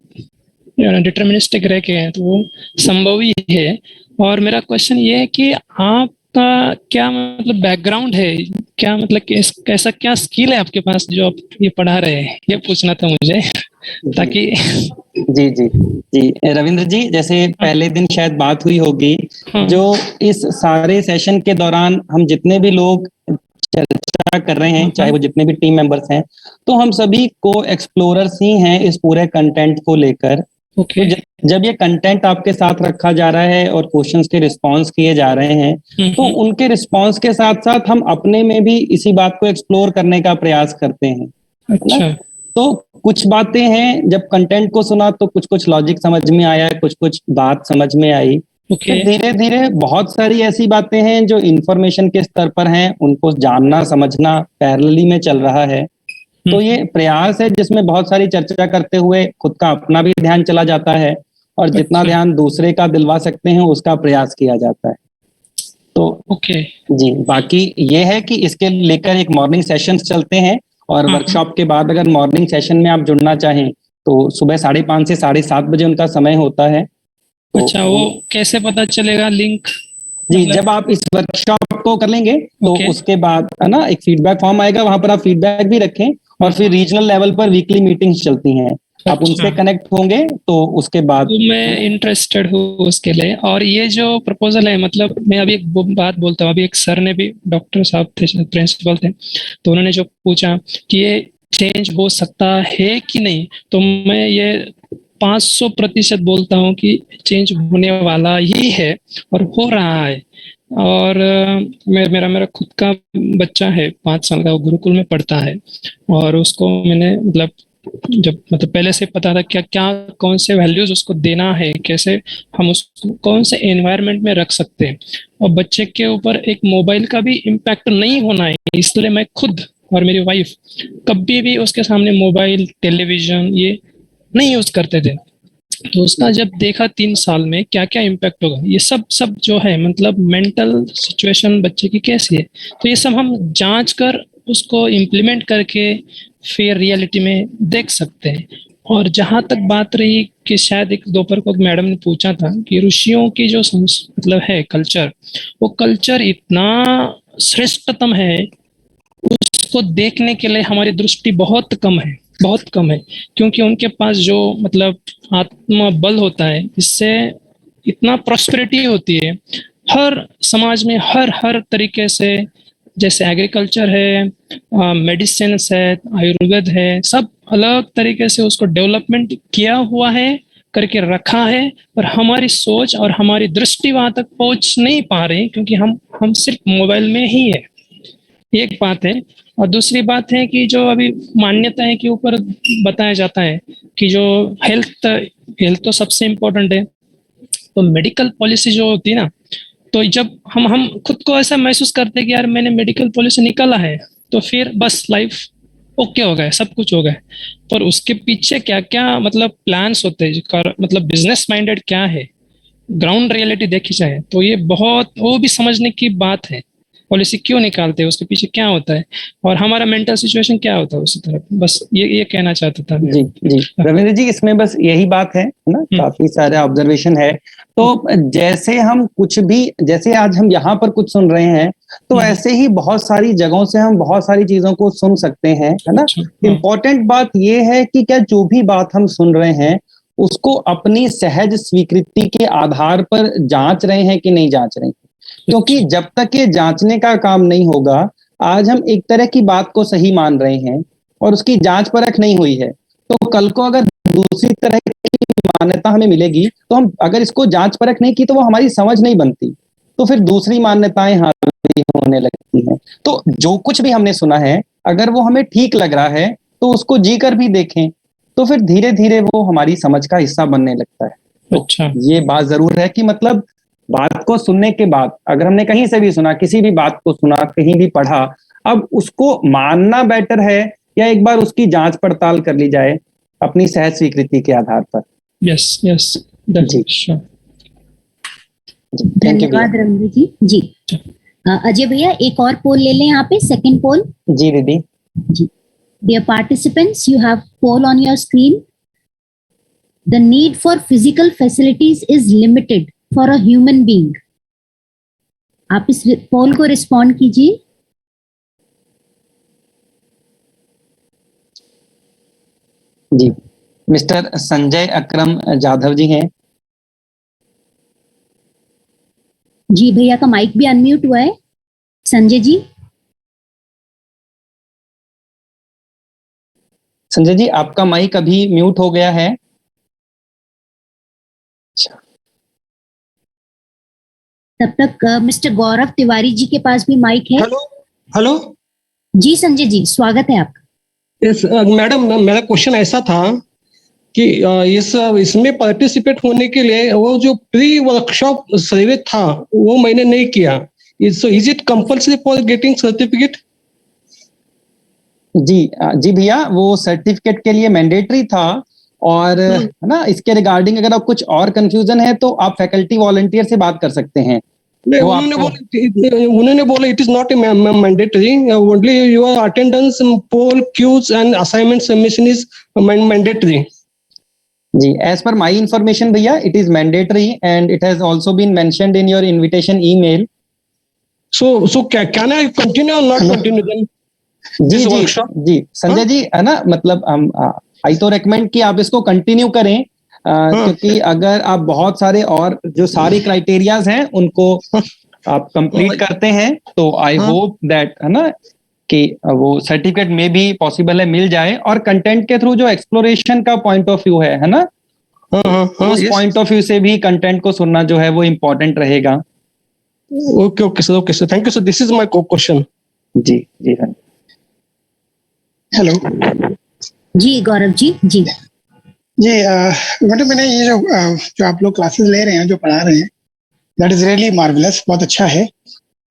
डिटर्मिनिस्टिक रह के हैं, तो वो संभव ही है। और मेरा क्वेश्चन ये है कि आपका क्या मतलब बैकग्राउंड है, क्या मतलब कैसा क्या स्किल है आपके पास जो आप ये पढ़ा रहे हैं, ये पूछना था मुझे ताकि जी जी जी रविंद्र जी, जैसे पहले दिन शायद बात हुई होगी, हाँ। जो इस सारे सेशन के दौरान हम जितने भी लोग चर्चा कर रहे हैं, चाहे वो जितने भी टीम मेंबर्स हैं, तो हम सभी को एक्सप्लोरर्स ही हैं इस पूरे कंटेंट को लेकर। ओके। तो जब ये कंटेंट आपके साथ रखा जा रहा है और क्वेश्चंस के रिस्पांस किए जा रहे हैं, तो उनके रिस्पांस के साथ साथ हम अपने में भी इसी बात को एक्सप्लोर करने का प्रयास करते हैं। अच्छा। तो कुछ बातें हैं, जब कंटेंट को सुना तो कुछ कुछ लॉजिक समझ में आया, कुछ कुछ बात समझ में आई। ओके। धीरे धीरे बहुत सारी ऐसी बातें हैं जो इंफॉर्मेशन के स्तर पर हैं, उनको जानना समझना पैरेलली में चल रहा है। तो ये प्रयास है जिसमें बहुत सारी चर्चा करते हुए खुद का अपना भी ध्यान चला जाता है, और जितना अच्छा। ध्यान दूसरे का दिलवा सकते हैं उसका प्रयास किया जाता है। तो ओके। जी, बाकी ये है कि इसके लेकर एक मॉर्निंग सेशंस चलते हैं, और वर्कशॉप के बाद अगर मॉर्निंग सेशन में आप जुड़ना चाहें तो सुबह 5:30 से 7:30 बजे उनका समय होता है। तो अच्छा, वो कैसे पता चलेगा लिंक? जी, मतलब जब आप इस वर्कशॉप को कर लेंगे तो ओके। उसके बाद है ना एक फीडबैक फॉर्म आएगा, वहां पर आप फीडबैक भी रखें, और फिर रीजनल लेवल पर वीकली मीटिंग्स चलती हैं, आप उनसे अच्छा। कनेक्ट होंगे तो उसके बाद तो मैं इंटरेस्टेड हूँ उसके लिए। और ये जो प्रपोजल है, मतलब मैं अभी एक बात बोलता हूँ, अभी एक सर ने भी, डॉक्टर साहब थे, प्रिंसिपल थे, तो उन्होंने जो पूछा कि ये चेंज हो सकता है कि नहीं, तो मैं ये 500% बोलता हूँ कि चेंज होने वाला ही है और हो रहा है। और मेरा खुद का बच्चा है, 5 साल का, वो गुरुकुल में पढ़ता है, और उसको मैंने मतलब जब मतलब पहले से पता था क्या क्या कौन से वैल्यूज उसको देना है, कैसे हम उसको कौन से एनवायरनमेंट में रख सकते हैं, और बच्चे के ऊपर एक मोबाइल का भी इम्पैक्ट नहीं होना है। इसलिए मैं खुद और मेरी वाइफ कभी भी उसके सामने मोबाइल, टेलीविजन ये नहीं यूज करते थे। तो उसका जब देखा 3 साल में क्या क्या इम्पैक्ट होगा, ये सब जो है मतलब मेंटल सिचुएशन बच्चे की कैसी है, तो ये सब हम जांच कर उसको इम्प्लीमेंट करके फिर रियलिटी में देख सकते हैं। और जहां तक बात रही कि शायद एक दोपहर को मैडम ने पूछा था कि ऋषियों की जो मतलब है कल्चर, वो कल्चर इतना श्रेष्ठतम है, उसको देखने के लिए हमारी दृष्टि बहुत कम है, बहुत कम है, क्योंकि उनके पास जो मतलब आत्मा बल होता है, इससे इतना प्रॉस्पेरिटी होती है हर समाज में, हर तरीके से, जैसे एग्रीकल्चर है, मेडिसिन है, आयुर्वेद है, सब अलग तरीके से उसको डेवलपमेंट किया हुआ है, करके रखा है, पर हमारी सोच और हमारी दृष्टि वहां तक पहुंच नहीं पा रही, क्योंकि हम सिर्फ मोबाइल में ही है। एक बात है। और दूसरी बात है कि जो अभी मान्यताएं के ऊपर बताया जाता है कि जो हेल्थ तो सबसे इम्पोर्टेंट है, तो मेडिकल पॉलिसी जो होती है ना, तो जब हम खुद को ऐसा महसूस करते हैं कि यार मैंने मेडिकल पॉलिसी निकाला है, तो फिर बस लाइफ ओके हो गए, सब कुछ हो गए, पर उसके पीछे क्या क्या मतलब प्लान्स होते हैं, मतलब बिजनेस माइंडेड क्या है, ग्राउंड रियलिटी देखी जाए तो ये बहुत वो भी समझने की बात है। पॉलिसी क्यों निकालते हैं, उसके पीछे क्या होता है और हमारा मेंटल सिचुएशन क्या होता है उसी तरफ। बस ये कहना चाहता था मैं। जी जी रविंद्र जी, इसमें बस यही बात है ना, काफी सारे ऑब्जर्वेशन है। तो जैसे हम कुछ भी, जैसे आज हम यहाँ पर कुछ सुन रहे हैं, तो ऐसे ही बहुत सारी जगहों से हम बहुत सारी चीजों को सुन सकते हैं, है ना। इम्पोर्टेंट बात ये है कि क्या जो भी बात हम सुन रहे हैं उसको अपनी सहज स्वीकृति के आधार पर जांच रहे हैं कि नहीं जांच रहे हैं। क्योंकि जब तक ये जांचने का काम नहीं होगा, आज हम एक तरह की बात को सही मान रहे हैं और उसकी जांच परख नहीं हुई है, तो कल को अगर दूसरी तरह की मान्यता हमें मिलेगी, तो हम अगर इसको जांच परख नहीं की तो वो हमारी समझ नहीं बनती, तो फिर दूसरी मान्यताएं हावी होने लगती हैं। तो जो कुछ भी हमने सुना है, अगर वो हमें ठीक लग रहा है तो उसको जी कर भी देखें, तो फिर धीरे धीरे वो हमारी समझ का हिस्सा बनने लगता है। तो ये बात जरूर है कि मतलब बात को सुनने के बाद, अगर हमने कहीं से भी सुना, किसी भी बात को सुना, कहीं भी पढ़ा, अब उसको मानना बेटर है या एक बार उसकी जांच पड़ताल कर ली जाए अपनी सहज स्वीकृति के आधार पर। यस यस जी, धन्यवाद रविंद्र जी। जी अजय भैया, एक और पोल ले लें यहाँ पे, सेकंड पोल। जी दीदी। जी, dear participants, you have poll on your screen. The need for physical facilities is limited for a human being. आप इस पोल को रिस्पॉन्ड कीजिए। जी, मिस्टर संजय अक्रम जाधव जी हैं। जी भैया का माइक भी अनम्यूट हुआ है। संजय जी। संजय जी, आपका माइक अभी म्यूट हो गया है। तब तक मिस्टर गौरव तिवारी जी के पास भी माइक है। हेलो जी संजय जी, स्वागत है आपका। यस मैडम, मेरा क्वेश्चन ऐसा था कि इसमें पार्टिसिपेट होने के लिए वो जो प्री वर्कशॉप सर्वे था वो मैंने नहीं किया। Is it compulsory for getting certificate? जी भैया, वो सर्टिफिकेट के लिए मैंडेटरी था। और है ना, इसके रिगार्डिंग अगर आप कुछ और कंफ्यूजन है तो आप फैकल्टी वॉलंटियर से बात कर सकते हैं। उन्होंने बोला it is not mandatory, only your attendance, poll, quizzes and assignment submission is mandatory. जी, एज पर माई इंफॉर्मेशन भैया, it is mandatory and it has also been mentioned in your invitation email. So can I continue or not continue then? जी संजय जी, है ना, मतलब हम आई तो recommend कि आप इसको कंटिन्यू करें, क्योंकि अगर आप बहुत सारे और जो सारे क्राइटेरियाज हैं उनको आप कंप्लीट करते हैं तो आई होप दैट, है ना, कि वो सर्टिफिकेट में भी पॉसिबल है मिल जाए। और कंटेंट के थ्रू जो एक्सप्लोरेशन का पॉइंट ऑफ व्यू है ना, उस पॉइंट ऑफ व्यू से भी कंटेंट को सुनना जो है वो इम्पोर्टेंट रहेगा। Okay sir, thank you sir, this is my question. जी हेलो जी गौरव जी। जी मैडम, मैंने ये जो आप लोग क्लासेस ले रहे हैं, जो पढ़ा रहे हैं, दैट इज रियली मार्वेलस, बहुत अच्छा है।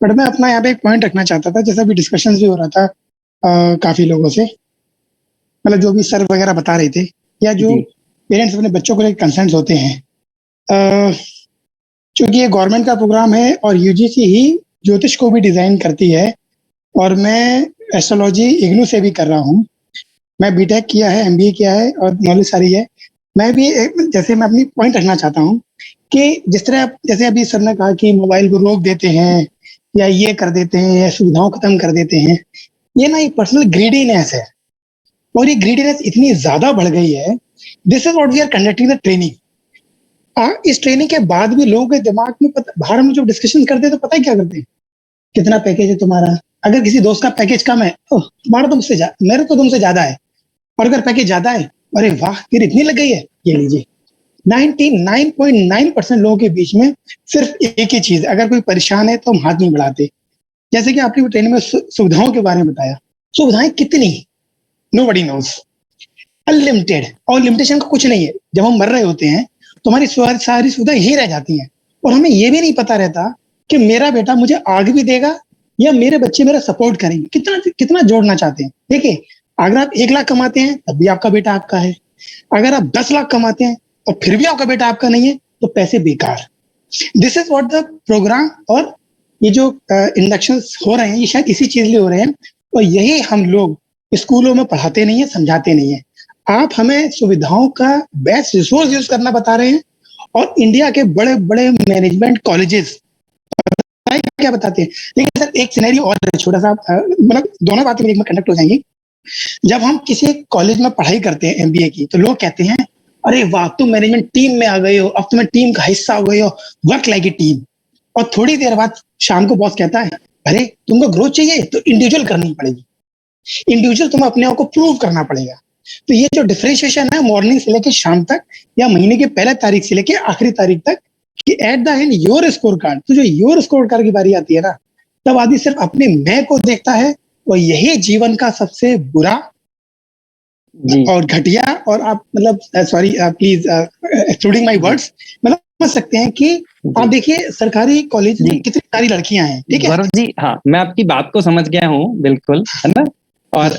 बट मैं अपना यहाँ पे एक पॉइंट रखना चाहता था, जैसा भी डिस्कशंस भी हो रहा था काफी लोगों से, मतलब जो भी सर वगैरह बता रहे थे, या जो पेरेंट्स अपने बच्चों को लेकर कंसर्न्स होते हैं, क्योंकि ये गवर्नमेंट का प्रोग्राम है और यूजीसी ही ज्योतिष को भी डिजाइन करती है, और मैं एस्ट्रोलॉजी इग्नू से भी कर रहा हूँ। मैं बीटेक किया है, एमबीए किया है और नॉलेज सारी है। मैं भी जैसे मैं अपनी पॉइंट रखना चाहता हूँ कि जिस तरह जैसे अभी सर ने कहा कि मोबाइल को रोक देते हैं या ये कर देते हैं या सुविधाओं खत्म कर देते हैं, ये ना एक पर्सनल ग्रीडीनेस है, और ये ग्रीडीनेस इतनी ज्यादा बढ़ गई है। This is what we are conducting the training. इस ट्रेनिंग के बाद भी लोगों के दिमाग में बाहर हम जब डिस्कशन करते हैं तो पता है क्या करते हैं, कितना पैकेज है तुम्हारा? अगर किसी दोस्त का पैकेज कम है, तुम्हारा तो मुझसे मेरा तो तुमसे ज्यादा है, और अगर पैकेज ज्यादा है, अरे वाह फिर इतनी लग गई है, ये लीजिए। 99.9% लोगों के बीच में सिर्फ एक ही चीज, अगर कोई परेशान है तो हम हाथ नहीं बढ़ाते। जैसे कि आपने ट्रेनिंग में सुविधाओं के बारे में बताया, सुविधाएं कितनी, नोबडी नोज, अनलिमिटेड, और लिमिटेशन का कुछ नहीं है। जब हम मर रहे होते हैं तो हमारी सारी सुविधाएं यही रह जाती हैं, और हमें ये भी नहीं पता रहता कि मेरा बेटा मुझे आगे भी देगा या मेरे बच्चे मेरा सपोर्ट करेंगे। कितना जोड़ना चाहते हैं। देखिए, अगर आप 1 लाख कमाते हैं तब भी आपका बेटा आपका है, अगर आप 10 लाख कमाते हैं और फिर भी आपका बेटा आपका नहीं है तो पैसे बेकार। This is what the program और ये जो इंडक्शंस हो रहे हैं ये शायद इसी चीज लिए हो रहे हैं, और यही हम लोग स्कूलों में पढ़ाते नहीं है, समझाते नहीं है। आप हमें सुविधाओं का बेस्ट रिसोर्स यूज करना बता रहे हैं, और इंडिया के बड़े बड़े मैनेजमेंट कॉलेजेस क्या बताते हैं। लेकिन सर एक सिनेरियो और है छोटा सा, मतलब दोनों बातें एक में कंडक्ट हो जाएंगी। जब हम किसी कॉलेज में पढ़ाई करते हैं एमबीए की, तो लोग कहते हैं अरे वाह तुम मैनेजमेंट टीम में आ गए हो, अब तुम्हें टीम का हिस्सा हो गए हो, वर्क लाइक ए टीम। और थोड़ी देर बाद शाम को बॉस कहता है अरे तुमको ग्रोथ चाहिए तो इंडिविजुअल करनी पड़ेगी, इंडिविजुअल तुम्हें अपने आप को प्रूव करना पड़ेगा। तो ये जो डिफरेंशिएशन है मॉर्निंग से लेकर शाम तक, या महीने की पहले तारीख से लेकर आखिरी तारीख तक, कि at the end your score card, तो जो योर स्कोर कार्ड की बारी आती है ना, तब आदमी सिर्फ अपने मैं को देखता है, और यही जीवन का सबसे बुरा जी और घटिया, और आप मतलब sorry please excluding my words, मतलब समझ सकते हैं कि आप देखिए सरकारी कॉलेज में जी। कितनी सारी लड़कियां हैं, ठीक है। गौरव जी, हाँ मैं आपकी बात को समझ गया हूँ बिल्कुल, है ना। और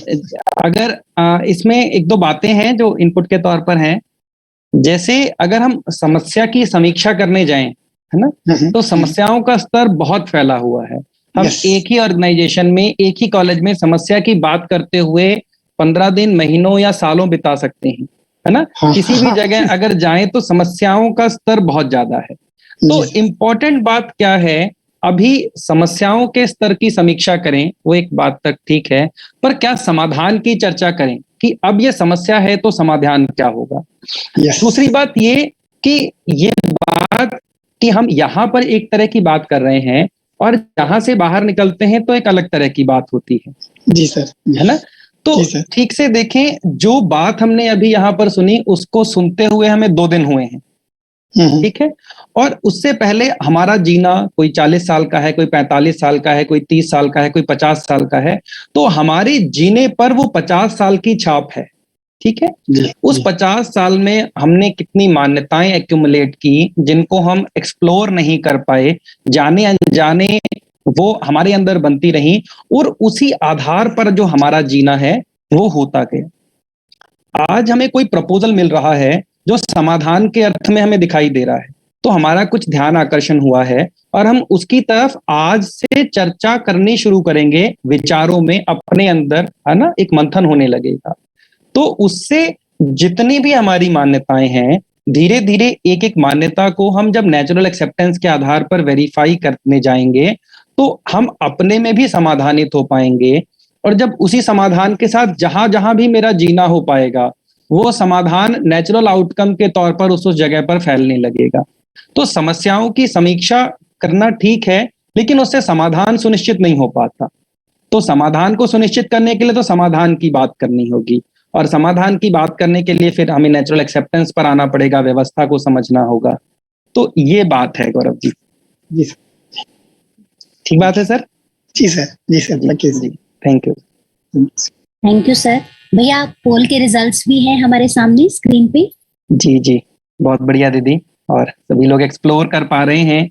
अगर इसमें एक दो बातें हैं जो इनपुट के तौर पर हैं, जैसे अगर हम समस्या की समीक्षा करने जाएं, है ना, तो समस्याओं का स्तर बहुत फैला हुआ है। हम Yes. एक ही ऑर्गेनाइजेशन में, एक ही कॉलेज में समस्या की बात करते हुए 15 दिन, महीनों या सालों बिता सकते हैं, है ना। हाँ, किसी भी जगह अगर जाएं तो समस्याओं का स्तर बहुत ज्यादा है। तो जी। इम्पोर्टेंट बात क्या है, अभी समस्याओं के स्तर की समीक्षा करें वो एक बात तक ठीक है, पर क्या समाधान की चर्चा करें कि अब ये समस्या है तो समाधान क्या होगा। Yes. दूसरी बात ये कि ये बात कि हम यहाँ पर एक तरह की बात कर रहे हैं और यहाँ से बाहर निकलते हैं तो एक अलग तरह की बात होती है, जी सर, है ना। तो जी सर। ठीक से देखें, जो बात हमने अभी यहाँ पर सुनी उसको सुनते हुए हमें 2 दिन हुए हैं, ठीक है। और उससे पहले हमारा जीना, कोई 40 साल का है, कोई 45 साल का है, कोई 30 साल का है, कोई 50 साल का है, तो हमारे जीने पर वो 50 साल की छाप है, ठीक है। जी, उस जी। 50 साल में हमने कितनी मान्यताएं एक्यूमुलेट की जिनको हम एक्सप्लोर नहीं कर पाए, जाने अनजाने वो हमारे अंदर बनती रही, और उसी आधार पर जो हमारा जीना है वो होता गया। आज हमें कोई प्रपोजल मिल रहा है जो समाधान के अर्थ में हमें दिखाई दे रहा है, तो हमारा कुछ ध्यान आकर्षण हुआ है और हम उसकी तरफ आज से चर्चा करनी शुरू करेंगे, विचारों में अपने अंदर, है ना, एक मंथन होने लगेगा। तो उससे जितनी भी हमारी मान्यताएं हैं, धीरे धीरे एक एक मान्यता को हम जब नेचुरल एक्सेप्टेंस के आधार पर वेरीफाई करने जाएंगे तो हम अपने में भी समाधानित हो पाएंगे, और जब उसी समाधान के साथ जहां जहां भी मेरा जीना हो पाएगा वो समाधान नेचुरल आउटकम के तौर पर उस जगह पर फैलने लगेगा। तो समस्याओं की समीक्षा करना ठीक है, लेकिन उससे समाधान सुनिश्चित नहीं हो पाता। तो समाधान को सुनिश्चित करने के लिए तो समाधान की बात करनी होगी, और समाधान की बात करने के लिए फिर हमें नेचुरल एक्सेप्टेंस पर आना पड़ेगा, व्यवस्था को समझना होगा। तो ये बात है गौरव जी। जी सर। ठीक बात है सर। जी सर, जी सर, जी, thank you. Thank you sir. भैया पोल के रिजल्ट्स भी हैं हमारे सामने स्क्रीन पे। जी जी, बहुत बढ़िया दीदी। और सभी लोग एक्सप्लोर कर पा रहे हैं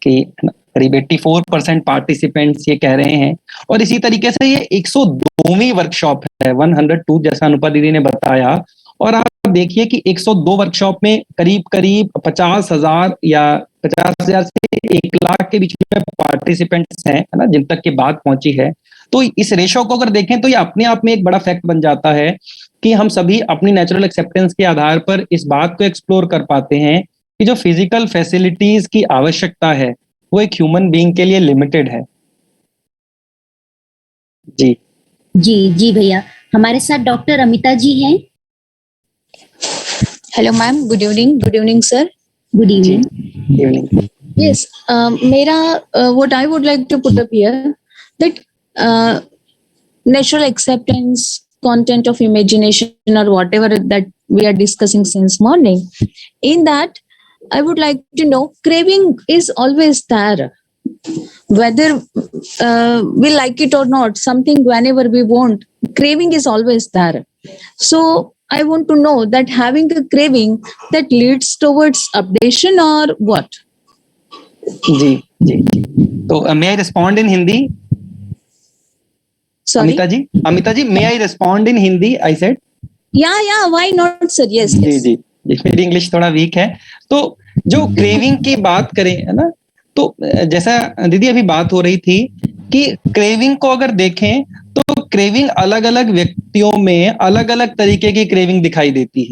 कि करीब 84% पार्टिसिपेंट्स ये कह रहे हैं। और इसी तरीके से ये 102वीं वर्कशॉप है, 102 जैसा अनुपा दीदी ने बताया। और आप देखिए कि 102 वर्कशॉप में करीब करीब 50,000 या 50,000 से 1 लाख के बीच में पार्टिसिपेंट्स हैं, है ना, जिन तक की बात पहुंची है। तो इस रेशो को अगर देखें तो ये अपने आप में एक बड़ा फैक्ट बन जाता है कि हम सभी अपनी नेचुरल एक्सेप्टेंस के आधार पर इस बात को एक्सप्लोर कर पाते हैं कि जो फिजिकल फैसिलिटीज की आवश्यकता है वो एक ह्यूमन बीइंग के लिए लिमिटेड है। जी जी जी भैया, हमारे साथ डॉक्टर अमिता जी हैं। Hello ma'am, good evening sir. Good evening. Evening. Yes, what I would like to put up here that natural acceptance, content of imagination, or whatever that we are discussing since morning. In that, I would like to know, craving is always there, whether we like it or not. Something whenever we want, craving is always there. So I want to know that having a craving that leads towards updation or what? जी जी जी। तो may I respond in Hindi? Sorry. Amita ji may I respond in Hindi? I said Yeah, why not, sir? Yes. जी जी जी, मेरी English थोड़ा week है। तो जो क्रेविंग की बात करें, है ना, तो जैसा दीदी अभी बात हो रही थी कि क्रेविंग को अगर देखें तो क्रेविंग अलग अलग व्यक्तियों में अलग अलग तरीके की क्रेविंग दिखाई देती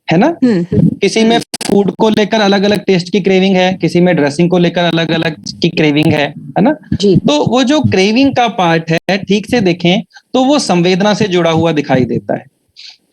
है ना? किसी में फूड को लेकर अलग अलग टेस्ट की क्रेविंग है, किसी में ड्रेसिंग को लेकर अलग अलग की क्रेविंग है ना? जी। तो वो जो क्रेविंग का पार्ट है, ठीक से देखें तो वो संवेदना से जुड़ा हुआ दिखाई देता है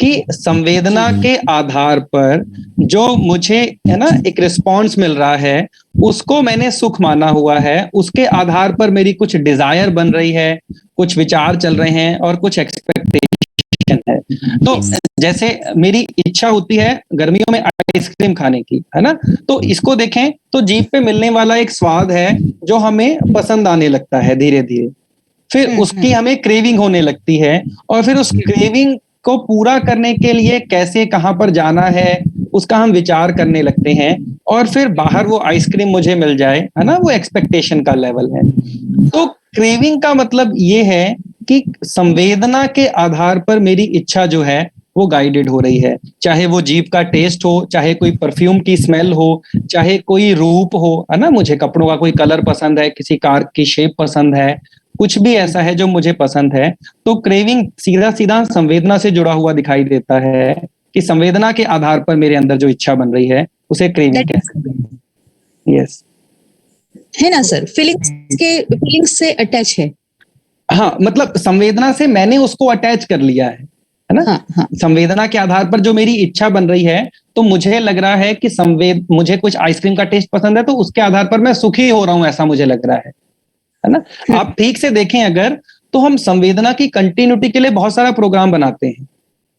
कि संवेदना के आधार पर जो मुझे है ना एक रिस्पॉन्स मिल रहा है, उसको मैंने सुख माना हुआ है, उसके आधार पर मेरी कुछ डिजायर बन रही है, कुछ विचार चल रहे हैं और कुछ एक्सपेक्टेशन है। तो जैसे मेरी इच्छा होती है गर्मियों में आइसक्रीम खाने की, है ना? तो इसको देखें तो जीभ पे मिलने वाला एक स्वाद है जो हमें पसंद आने लगता है धीरे धीरे, फिर उसकी हमें क्रेविंग होने लगती है और फिर उस क्रेविंग को पूरा करने के लिए कैसे कहां पर जाना है उसका हम विचार करने लगते हैं और फिर बाहर वो आइसक्रीम मुझे मिल जाए, है ना? वो एक्सपेक्टेशन का लेवल है। तो क्रेविंग का मतलब ये है कि संवेदना के आधार पर मेरी इच्छा जो है वो गाइडेड हो रही है, चाहे वो जीभ का टेस्ट हो, चाहे कोई परफ्यूम की स्मेल हो, चाहे कोई रूप हो, है ना? मुझे कपड़ों का कोई कलर पसंद है, किसी कार की शेप पसंद है, कुछ भी ऐसा है जो मुझे पसंद है, तो क्रेविंग सीधा सीधा संवेदना से जुड़ा हुआ दिखाई देता है कि संवेदना के आधार पर मेरे अंदर जो इच्छा बन रही है उसे क्रेविंग कहते हैं। यस, है ना सर? फीलिंग्स से अटैच है। हाँ, मतलब संवेदना से मैंने उसको अटैच कर लिया है ना? हाँ। संवेदना के आधार पर जो मेरी इच्छा बन रही है, तो मुझे लग रहा है कि मुझे कुछ आइसक्रीम का टेस्ट पसंद है, तो उसके आधार पर मैं सुखी हो रहा हूं, ऐसा मुझे लग रहा है ना? आप ठीक से देखें अगर, तो हम संवेदना की कंटिन्यूटी के लिए बहुत सारा प्रोग्राम बनाते हैं।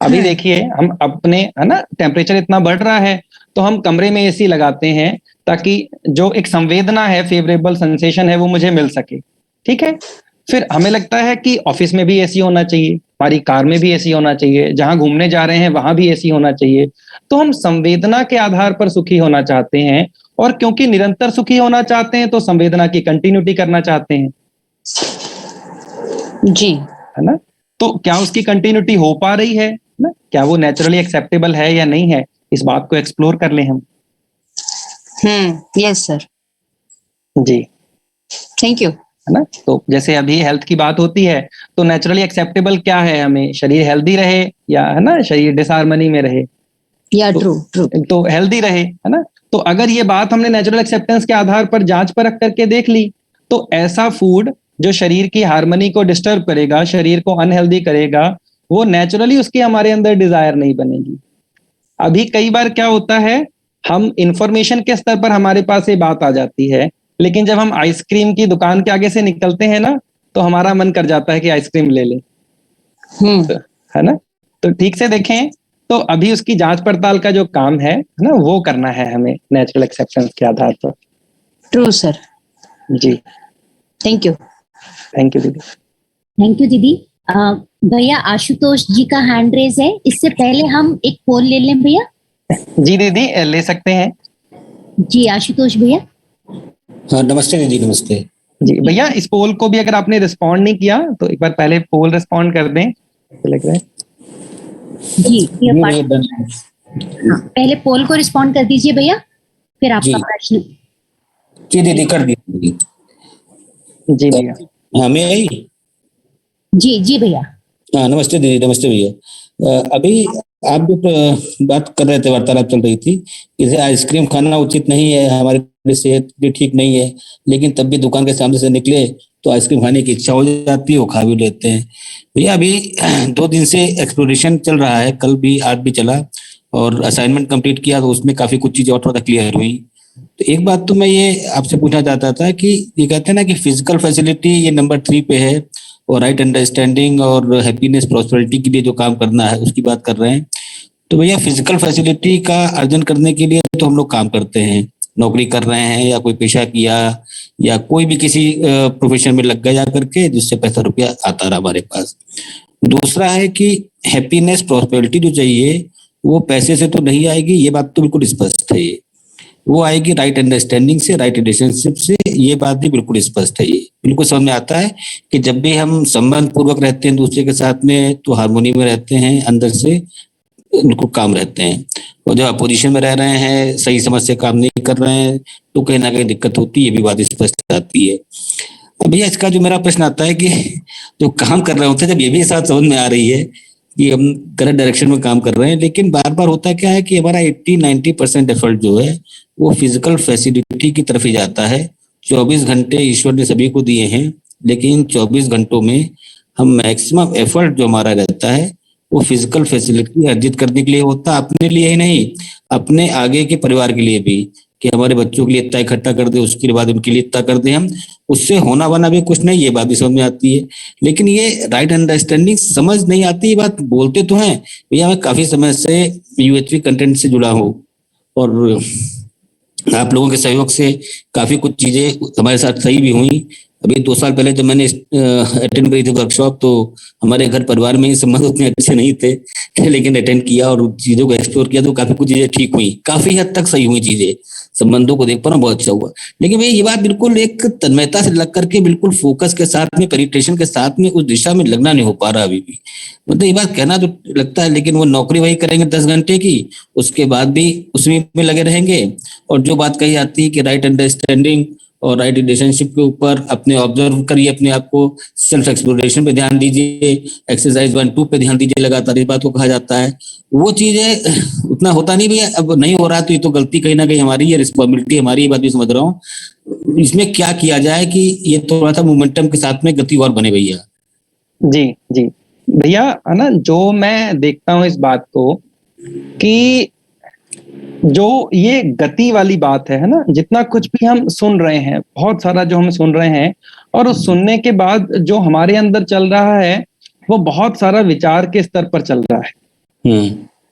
अभी देखिए हम अपने, है ना, टेम्परेचर इतना बढ़ रहा है तो हम कमरे में एसी लगाते हैं ताकि जो एक संवेदना है, फेवरेबल सेंसेशन है, वो मुझे मिल सके। ठीक है, फिर हमें लगता है कि ऑफिस में भी एसी होना चाहिए, हमारी कार में भी एसी होना चाहिए, जहां घूमने जा रहे हैं वहां भी एसी होना चाहिए। तो हम संवेदना के आधार पर सुखी होना चाहते हैं और क्योंकि निरंतर सुखी होना चाहते हैं तो संवेदना की कंटिन्यूटी करना चाहते हैं जी, है ना? तो क्या उसकी कंटिन्यूटी हो पा रही है ना? क्या वो नेचुरली एक्सेप्टेबल है या नहीं है, इस बात को एक्सप्लोर कर लें हम। यस सर, जी, थैंक यू। है ना? तो जैसे अभी हेल्थ की बात होती है तो नेचुरली एक्सेप्टेबल क्या है, हमें शरीर हेल्दी रहे या, है ना, शरीर डिसहार्मनी में रहे, या ट्रू तो हेल्दी रहे, है ना? तो अगर ये बात हमने नेचुरल एक्सेप्टेंस के आधार पर जांच परख करके देख ली, तो ऐसा फूड जो शरीर की हार्मनी को डिस्टर्ब करेगा, शरीर को अनहेल्दी करेगा, वो नेचुरली उसकी हमारे अंदर डिजायर नहीं बनेगी। अभी कई बार क्या होता है, हम इंफॉर्मेशन के स्तर पर हमारे पास ये बात आ जाती है, लेकिन जब हम आइसक्रीम की दुकान के आगे से निकलते हैं ना, तो हमारा मन कर जाता है कि आइसक्रीम ले लें, है ना? तो ठीक से देखें तो अभी उसकी जांच पड़ताल का जो काम है ना, वो करना है हमें नेचुरल एक्सेप्टेंस के आधार पर। ट्रू सर, जी, थैंक यू। थैंक यू दीदी। थैंक यू दीदी। भैया आशुतोष जी का हैंड रेज है, इससे पहले हम एक पोल ले लें भैया। जी दीदी, ले सकते हैं। जी आशुतोष भैया। हाँ, नमस्ते दीदी, नमस्ते जी। भैया इस पोल को भी अगर आपने रिस्पॉन्ड नहीं किया तो एक बार पहले पोल रिस्पॉन्ड कर दें, लग रहा है। जी पहले पोल को रिस्पॉन्ड कर दीजिए भैया, फिर आपका प्रश्न। जी दीदी, कर दीजिए। जी भैया। हाँ, मैं आई। जी भैया। हाँ, नमस्ते दीदी, नमस्ते भैया। अभी आप जो बात कर रहे थे, वार्तालाप चल रही थी, इसे आइसक्रीम खाना उचित नहीं है, हमारे लिए सेहत भी ठीक नहीं है, लेकिन तब भी दुकान के सामने से निकले तो आइसक्रीम खाने की इच्छा हो जाती है, वो खा भी लेते हैं। भैया अभी 2 दिन से एक्सप्लोरेशन चल रहा है, कल भी आज भी चला, और असाइनमेंट कंप्लीट किया तो उसमें काफी कुछ चीजें और थोड़ा क्लियर हुई। तो एक बात तो मैं ये आपसे पूछना चाहता था कि ये कहते हैं ना कि फिजिकल फैसिलिटी ये नंबर 3 पे है, और राइट अंडरस्टैंडिंग और हैप्पीनेस प्रॉस्पेरिटी के लिए जो काम करना है उसकी बात कर रहे हैं। तो भैया फिजिकल फैसिलिटी का अर्जन करने के लिए तो हम लोग काम करते हैं, नौकरी कर रहे हैं या कोई पेशा किया या कोई भी किसी प्रोफेशन में लग गया जा करके, जिससे पैसा रुपया आता रहा हमारे पास। दूसरा है कि हैप्पीनेस प्रॉस्पेरिटी जो चाहिए वो पैसे से तो नहीं आएगी, ये बात तो बिल्कुल स्पष्ट है। वो आएगी राइट अंडरस्टैंडिंग से, राइट रिलेशनशिप से, ये बात भी बिल्कुल स्पष्ट है। ये बिल्कुल समझ में आता है कि जब भी हम संबंध पूर्वक रहते हैं दूसरे के साथ में तो हार्मोनी में रहते हैं अंदर से, उनको काम रहते हैं, और जब अपोजिशन में रह रहे हैं, सही समझ से काम नहीं कर रहे हैं, तो कहीं ना कहीं दिक्कत होती है, ये भी बात स्पष्ट आती है। अब भैया इसका जो मेरा प्रश्न आता है कि जो काम कर रहे होते हैं, जब ये भी साथ समझ में आ रही है कि हम गलत डायरेक्शन में काम कर रहे हैं, लेकिन बार बार होता क्या है कि हमारा 80-90% एफर्ट जो है वो फिजिकल फैसिलिटी की तरफ ही जाता है। 24 घंटे ईश्वर ने सभी को दिए हैं, लेकिन 24 घंटों में हम मैक्सिमम एफर्ट जो हमारा रहता है वो फिजिकल फैसिलिटी अर्जित करने के लिए होता है, अपने लिए ही नहीं, अपने आगे के परिवार के लिए भी, कि हमारे बच्चों के लिए इतना इकट्ठा कर दे, उसके बाद उनके लिए इतना कर दे हम, उससे होना बना भी कुछ नहीं, ये बात भी समझ में आती है। लेकिन ये राइट अंडरस्टैंडिंग समझ नहीं आती। ये बात बोलते तो हैं भैया, मैं काफी समय से यूएचवी कंटेंट से जुड़ा हूँ और आप लोगों के सहयोग से काफी कुछ चीजें हमारे साथ सही भी हुई। अभी 2 साल पहले जब मैंने अटेंड करी थी वर्कशॉप, तो हमारे घर परिवार में ही संबंध उतने अच्छे नहीं थे, लेकिन अटेंड किया और चीजों को एक्सप्लोर किया तो काफी कुछ चीजें ठीक हुई, काफी हद तक सही हुई चीजें, संबंधों को देख पाना बहुत अच्छा हुआ। लेकिन भैया ये बात बिल्कुल एक तन्मयता से लग करके, बिल्कुल फोकस के साथ में, पेनिट्रेशन के साथ में उस दिशा में लगना नहीं हो पा रहा अभी भी। मतलब ये बात कहना तो लगता है, लेकिन वो नौकरी वही करेंगे 10 घंटे की, उसके बाद भी उसी में लगे रहेंगे। और जो बात कही जाती है कि राइट अंडरस्टैंडिंग और राइट रिलेशनशिप के ऊपर अपने ऑब्जर्व करिए, अपने आप को सेल्फ एक्सप्लोरेशन पे ध्यान दीजिए, एक्सरसाइज 1-2 पे ध्यान दीजिए, लगातार इस बात को कहा जाता है। वो चीजें उतना होता नहीं भैया, अब नहीं हो रहा तो ये तो गलती कहीं ना कहीं हमारी है, रिस्पॉन्सिबिलिटी हमारी, ये बात भी समझ रहा हूँ। इसमें क्या किया जाए कि ये थोड़ा सा मोमेंटम के साथ में गति और बने भैया? जी जी भैया, है ना, जो मैं देखता हूँ इस बात को कि जो ये गति वाली बात है ना, जितना कुछ भी हम सुन रहे हैं, बहुत सारा जो हम सुन रहे हैं, और उस सुनने के बाद जो हमारे अंदर चल रहा है वो बहुत सारा विचार के स्तर पर चल रहा है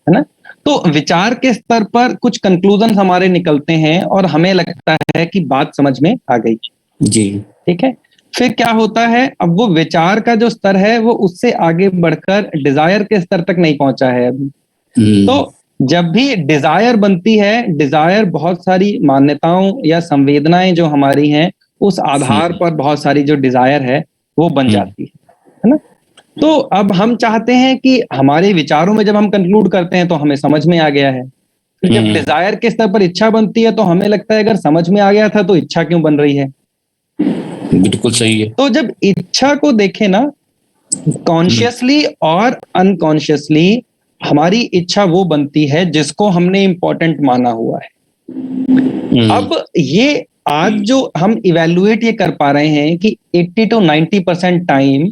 ना। तो विचार के स्तर पर कुछ कंक्लूजन हमारे निकलते हैं और हमें लगता है कि बात समझ में आ गई जी, ठीक है। फिर क्या होता है, अब वो विचार का जो स्तर है वो उससे आगे बढ़कर डिजायर के स्तर तक नहीं पहुंचा है अभी। तो जब भी डिजायर बनती है, डिजायर बहुत सारी मान्यताओं या संवेदनाएं जो हमारी हैं उस आधार पर बहुत सारी जो डिजायर है वो बन जाती है ना। तो अब हम चाहते हैं कि हमारे विचारों में जब हम कंक्लूड करते हैं तो हमें समझ में आ गया है, फिर जब डिजायर के स्तर पर इच्छा बनती है तो हमें लगता है अगर समझ में आ गया था तो इच्छा क्यों बन रही है। बिल्कुल सही है। तो जब इच्छा को देखें ना, कॉन्शियसली और अनकॉन्शियसली हमारी इच्छा वो बनती है जिसको हमने इंपॉर्टेंट माना हुआ है। अब ये आज जो हम इवैल्यूएट ये कर पा रहे हैं कि 80 to 90% टाइम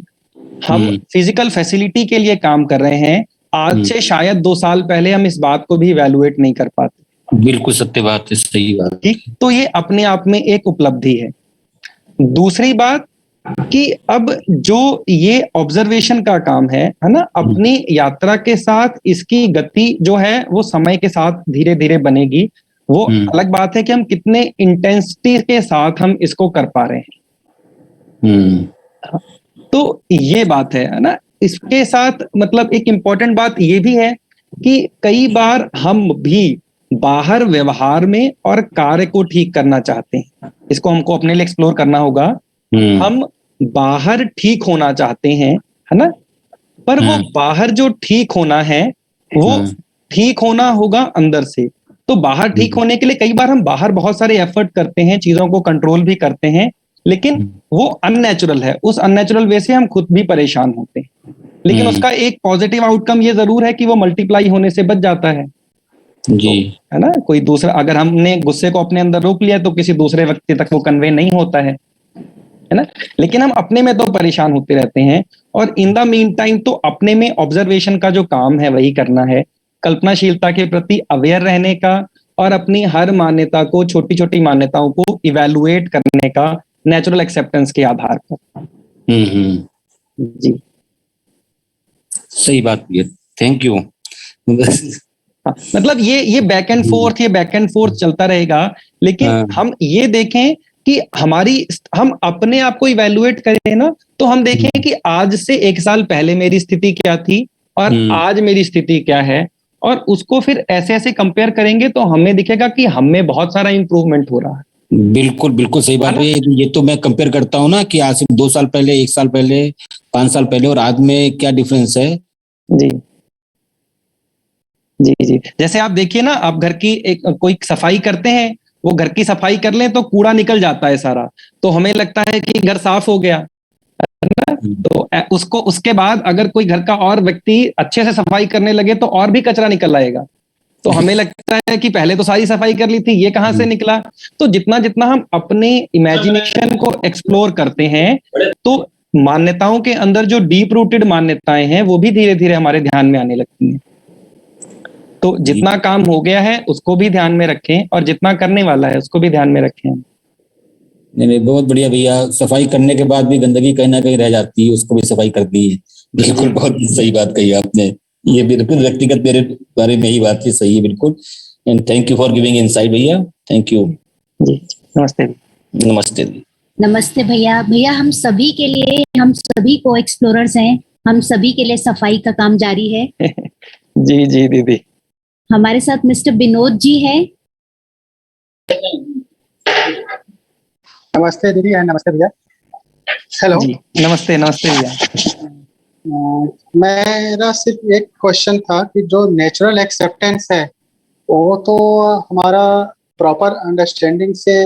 हम फिजिकल फैसिलिटी के लिए काम कर रहे हैं, आज से शायद 2 साल पहले हम इस बात को भी इवैल्यूएट नहीं कर पाते। बिल्कुल सत्य बात है, सही बात। ठीक, तो ये अपने आप में एक उपलब्धि है। दूसरी बात कि अब जो ये ऑब्जर्वेशन का काम है ना, अपनी यात्रा के साथ इसकी गति जो है वो समय के साथ धीरे धीरे बनेगी। वो अलग बात है कि हम कितने इंटेंसिटी के साथ हम इसको कर पा रहे हैं। तो ये बात है ना। इसके साथ मतलब एक इंपॉर्टेंट बात ये भी है कि कई बार हम भी बाहर व्यवहार में और कार्य को ठीक करना चाहते हैं, इसको हमको अपने लिए एक्सप्लोर करना होगा। हम बाहर ठीक होना चाहते हैं, है ना, पर वो बाहर जो ठीक होना है वो ठीक होना होगा अंदर से। तो बाहर ठीक होने के लिए कई बार हम बाहर बहुत सारे एफर्ट करते हैं, चीजों को कंट्रोल भी करते हैं, लेकिन वो अननेचुरल है। उस अननेचुरल वे से हम खुद भी परेशान होते हैं। लेकिन उसका एक पॉजिटिव आउटकम ये जरूर है कि वो मल्टीप्लाई होने से बच जाता है जी, है ना। कोई दूसरा, अगर हमने गुस्से को अपने अंदर रोक लिया तो किसी दूसरे व्यक्ति तक वो कन्वे नहीं होता है ना। लेकिन हम अपने में तो परेशान होते रहते हैं, और इन द मीन टाइम तो अपने में ऑब्जर्वेशन का जो काम है वही करना है, कल्पनाशीलता के प्रति अवेयर रहने का, और अपनी हर मान्यता को, छोटी छोटी मान्यताओं को इवैल्यूएट करने का नेचुरल एक्सेप्टेंस के आधार पर। जी, सही बात है, थैंक यू। मतलब ये बैक एंड फोर्थ चलता रहेगा। लेकिन हम ये देखें कि हम अपने आप को इवैल्यूएट करें ना, तो हम देखें कि आज से 1 साल पहले मेरी स्थिति क्या थी और आज मेरी स्थिति क्या है, और उसको फिर ऐसे ऐसे कंपेयर करेंगे तो हमें दिखेगा कि हमें बहुत सारा इंप्रूवमेंट हो रहा है। बिल्कुल बिल्कुल सही बात है। ये तो मैं कंपेयर करता हूँ ना कि आज से 2 साल पहले, 1 साल पहले, 5 साल पहले और आज में क्या डिफरेंस है। जी, जी जी, जैसे आप देखिए ना, आप घर की एक कोई सफाई करते हैं, वो घर की सफाई कर लें तो कूड़ा निकल जाता है सारा, तो हमें लगता है कि घर साफ हो गया, है ना? तो उसको उसके बाद अगर कोई घर का और व्यक्ति अच्छे से सफाई करने लगे तो और भी कचरा निकल आएगा, तो हमें लगता है कि पहले तो सारी सफाई कर ली थी, ये कहाँ से निकला? तो जितना जितना हम अपने इमेजिनेशन को एक्सप्लोर करते हैं, तो मान्यताओं के अंदर जो डीप रूटेड मान्यताएं हैं वो भी धीरे धीरे हमारे ध्यान में आने लगती हैं। तो जितना काम हो गया है उसको भी ध्यान में रखें और जितना करने वाला है उसको भी ध्यान में रखें। नहीं नहीं, बहुत बढ़िया भैया। सफाई करने के बाद भी गंदगी कहीं ना कहीं रह जाती है, उसको भी सफाई कर दी है। बिल्कुल, बहुत सही बात कही आपने। ये बिल्कुल व्यक्तिगत मेरे बारे में ही बात है, सही है बिल्कुल। And thank you for giving insight भैया, थैंक यू जी। नमस्ते। नमस्ते। नमस्ते भैया। भैया हम सभी के लिए, हम सभी को एक्सप्लोरर्स हैं, हम सभी के लिए सफाई का काम जारी है। जी जी दीदी। हमारे साथ मिस्टर विनोद जी हैं। नमस्ते दीदी एंड नमस्ते भैया। हेलो जी नमस्ते, नमस्ते भैया। मेरा सिर्फ एक क्वेश्चन था कि जो नेचुरल एक्सेप्टेंस है वो तो हमारा प्रॉपर अंडरस्टैंडिंग से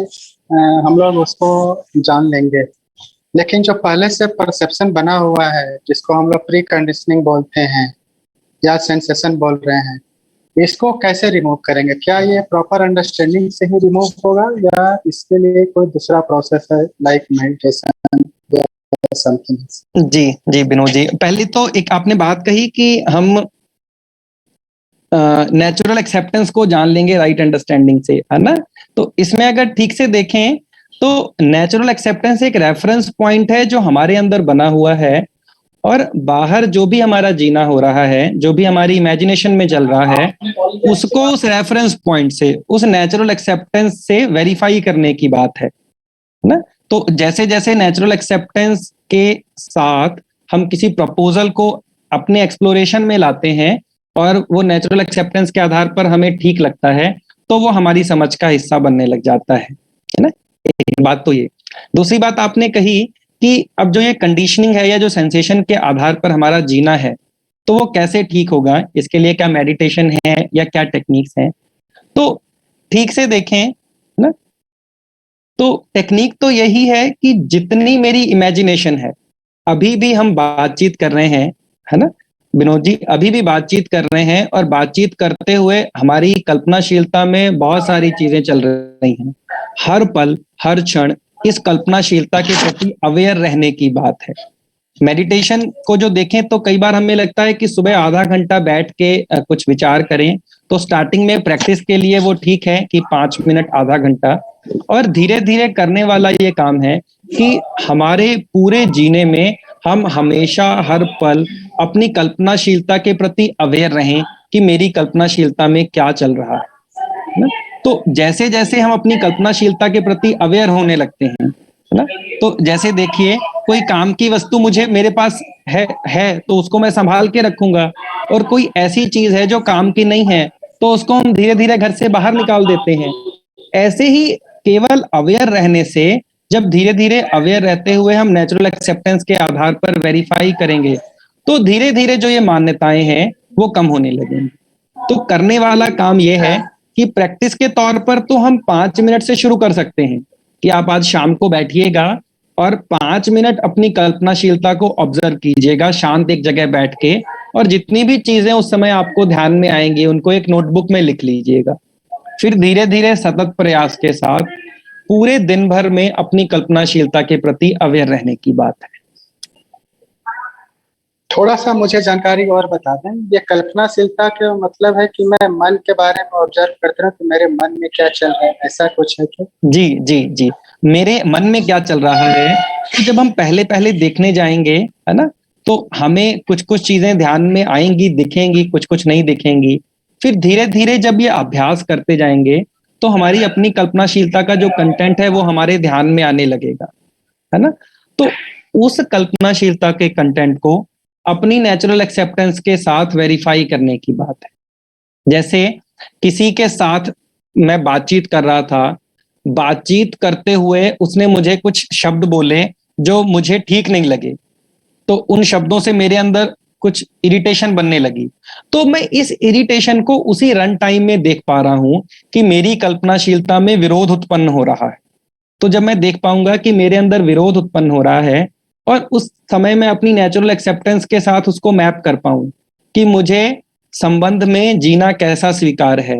हम लोग उसको जान लेंगे, लेकिन जो पहले से परसेप्शन बना हुआ है जिसको हम लोग प्री कंडीशनिंग बोलते हैं या सेंसेशन बोल रहे हैं, इसको कैसे रिमूव करेंगे? क्या ये प्रॉपर अंडरस्टैंडिंग से ही रिमूव होगा या इसके लिए कोई दूसरा प्रोसेस है लाइक मेडिटेशन या समथिंग? जी जी विनोद जी, पहले तो एक आपने बात कही कि हम नेचुरल एक्सेप्टेंस को जान लेंगे राइट अंडरस्टैंडिंग से, है ना? तो इसमें अगर ठीक से देखें तो नेचुरल एक्सेप्टेंस एक रेफरेंस पॉइंट है जो हमारे अंदर बना हुआ है, और बाहर जो भी हमारा जीना हो रहा है, जो भी हमारी इमेजिनेशन में चल रहा है, उसको उस रेफरेंस पॉइंट से, उस नेचुरल एक्सेप्टेंस से वेरीफाई करने की बात है ना? तो जैसे जैसे नेचुरल एक्सेप्टेंस के साथ हम किसी प्रपोजल को अपने एक्सप्लोरेशन में लाते हैं और वो नेचुरल एक्सेप्टेंस के आधार पर हमें ठीक लगता है, तो वो हमारी समझ का हिस्सा बनने लग जाता है ना? एक बात तो ये। दूसरी बात आपने कही कि अब जो ये कंडीशनिंग है या जो सेंसेशन के आधार पर हमारा जीना है, तो वो कैसे ठीक होगा, इसके लिए क्या मेडिटेशन है या क्या टेक्निक्स हैं? तो ठीक से देखें ना, तो टेक्निक तो यही है कि जितनी मेरी इमेजिनेशन है, अभी भी हम बातचीत कर रहे हैं, है ना विनोद जी? अभी भी बातचीत कर रहे हैं और बातचीत करते हुए हमारी कल्पनाशीलता में बहुत सारी चीजें चल रही हैं। हर पल हर क्षण इस कल्पनाशीलता के प्रति अवेयर रहने की बात है। मेडिटेशन को जो देखें तो कई बार हमें लगता है कि सुबह आधा घंटा बैठ के कुछ विचार करें, तो स्टार्टिंग में प्रैक्टिस के लिए वो ठीक है कि 5 मिनट आधा घंटा, और धीरे धीरे करने वाला ये काम है कि हमारे पूरे जीने में हम हमेशा हर पल अपनी कल्पनाशीलता के प्रति अवेयर रहें कि मेरी कल्पनाशीलता में क्या चल रहा है ना? तो जैसे जैसे हम अपनी कल्पनाशीलता के प्रति अवेयर होने लगते हैं ना, तो जैसे देखिए कोई काम की वस्तु मुझे मेरे पास है तो उसको मैं संभाल के रखूंगा, और कोई ऐसी चीज है जो काम की नहीं है तो उसको हम धीरे धीरे घर से बाहर निकाल देते हैं। ऐसे ही केवल अवेयर रहने से, जब धीरे धीरे अवेयर रहते हुए हम नेचुरल एक्सेप्टेंस के आधार पर वेरीफाई करेंगे, तो धीरे धीरे जो ये मान्यताएं हैं वो कम होने लगेंगी। तो करने वाला काम ये है कि प्रैक्टिस के तौर पर तो हम 5 मिनट से शुरू कर सकते हैं कि आप आज शाम को बैठिएगा और 5 मिनट अपनी कल्पनाशीलता को ऑब्जर्व कीजिएगा शांत एक जगह बैठ के, और जितनी भी चीजें उस समय आपको ध्यान में आएंगी उनको एक नोटबुक में लिख लीजिएगा। फिर धीरे धीरे सतत प्रयास के साथ पूरे दिन भर में अपनी कल्पनाशीलता के प्रति अवेयर रहने की बात है। थोड़ा सा मुझे जानकारी और बता दें। ये कल्पनाशीलता का मतलब है कि मैं मन के बारे में ऑब्जर्व करता हूँ कि मेरे मन में क्या चल रहा है, ऐसा कुछ है क्या? जी जी जी, मेरे मन में क्या चल रहा है कि जब हम पहले पहले देखने जाएंगे, है ना, तो हमें कुछ कुछ चीजें ध्यान में आएंगी, दिखेंगी, कुछ कुछ नहीं दिखेंगी। फिर धीरे धीरे जब ये अभ्यास करते जाएंगे तो हमारी अपनी कल्पनाशीलता का जो कंटेंट है वो हमारे ध्यान में आने लगेगा, है ना? तो उस कल्पनाशीलता के कंटेंट को अपनी नेचुरल एक्सेप्टेंस के साथ वेरीफाई करने की बात है। जैसे किसी के साथ मैं बातचीत कर रहा था, बातचीत करते हुए उसने मुझे कुछ शब्द बोले जो मुझे ठीक नहीं लगे, तो उन शब्दों से मेरे अंदर कुछ इरिटेशन बनने लगी, तो मैं इस इरिटेशन को उसी रन टाइम में देख पा रहा हूं कि मेरी कल्पनाशीलता में विरोध उत्पन्न हो रहा है। तो जब मैं देख पाऊंगा कि मेरे अंदर विरोध उत्पन्न हो रहा है और उस समय में अपनी नेचुरल एक्सेप्टेंस के साथ उसको मैप कर पाऊं कि मुझे संबंध में जीना कैसा स्वीकार है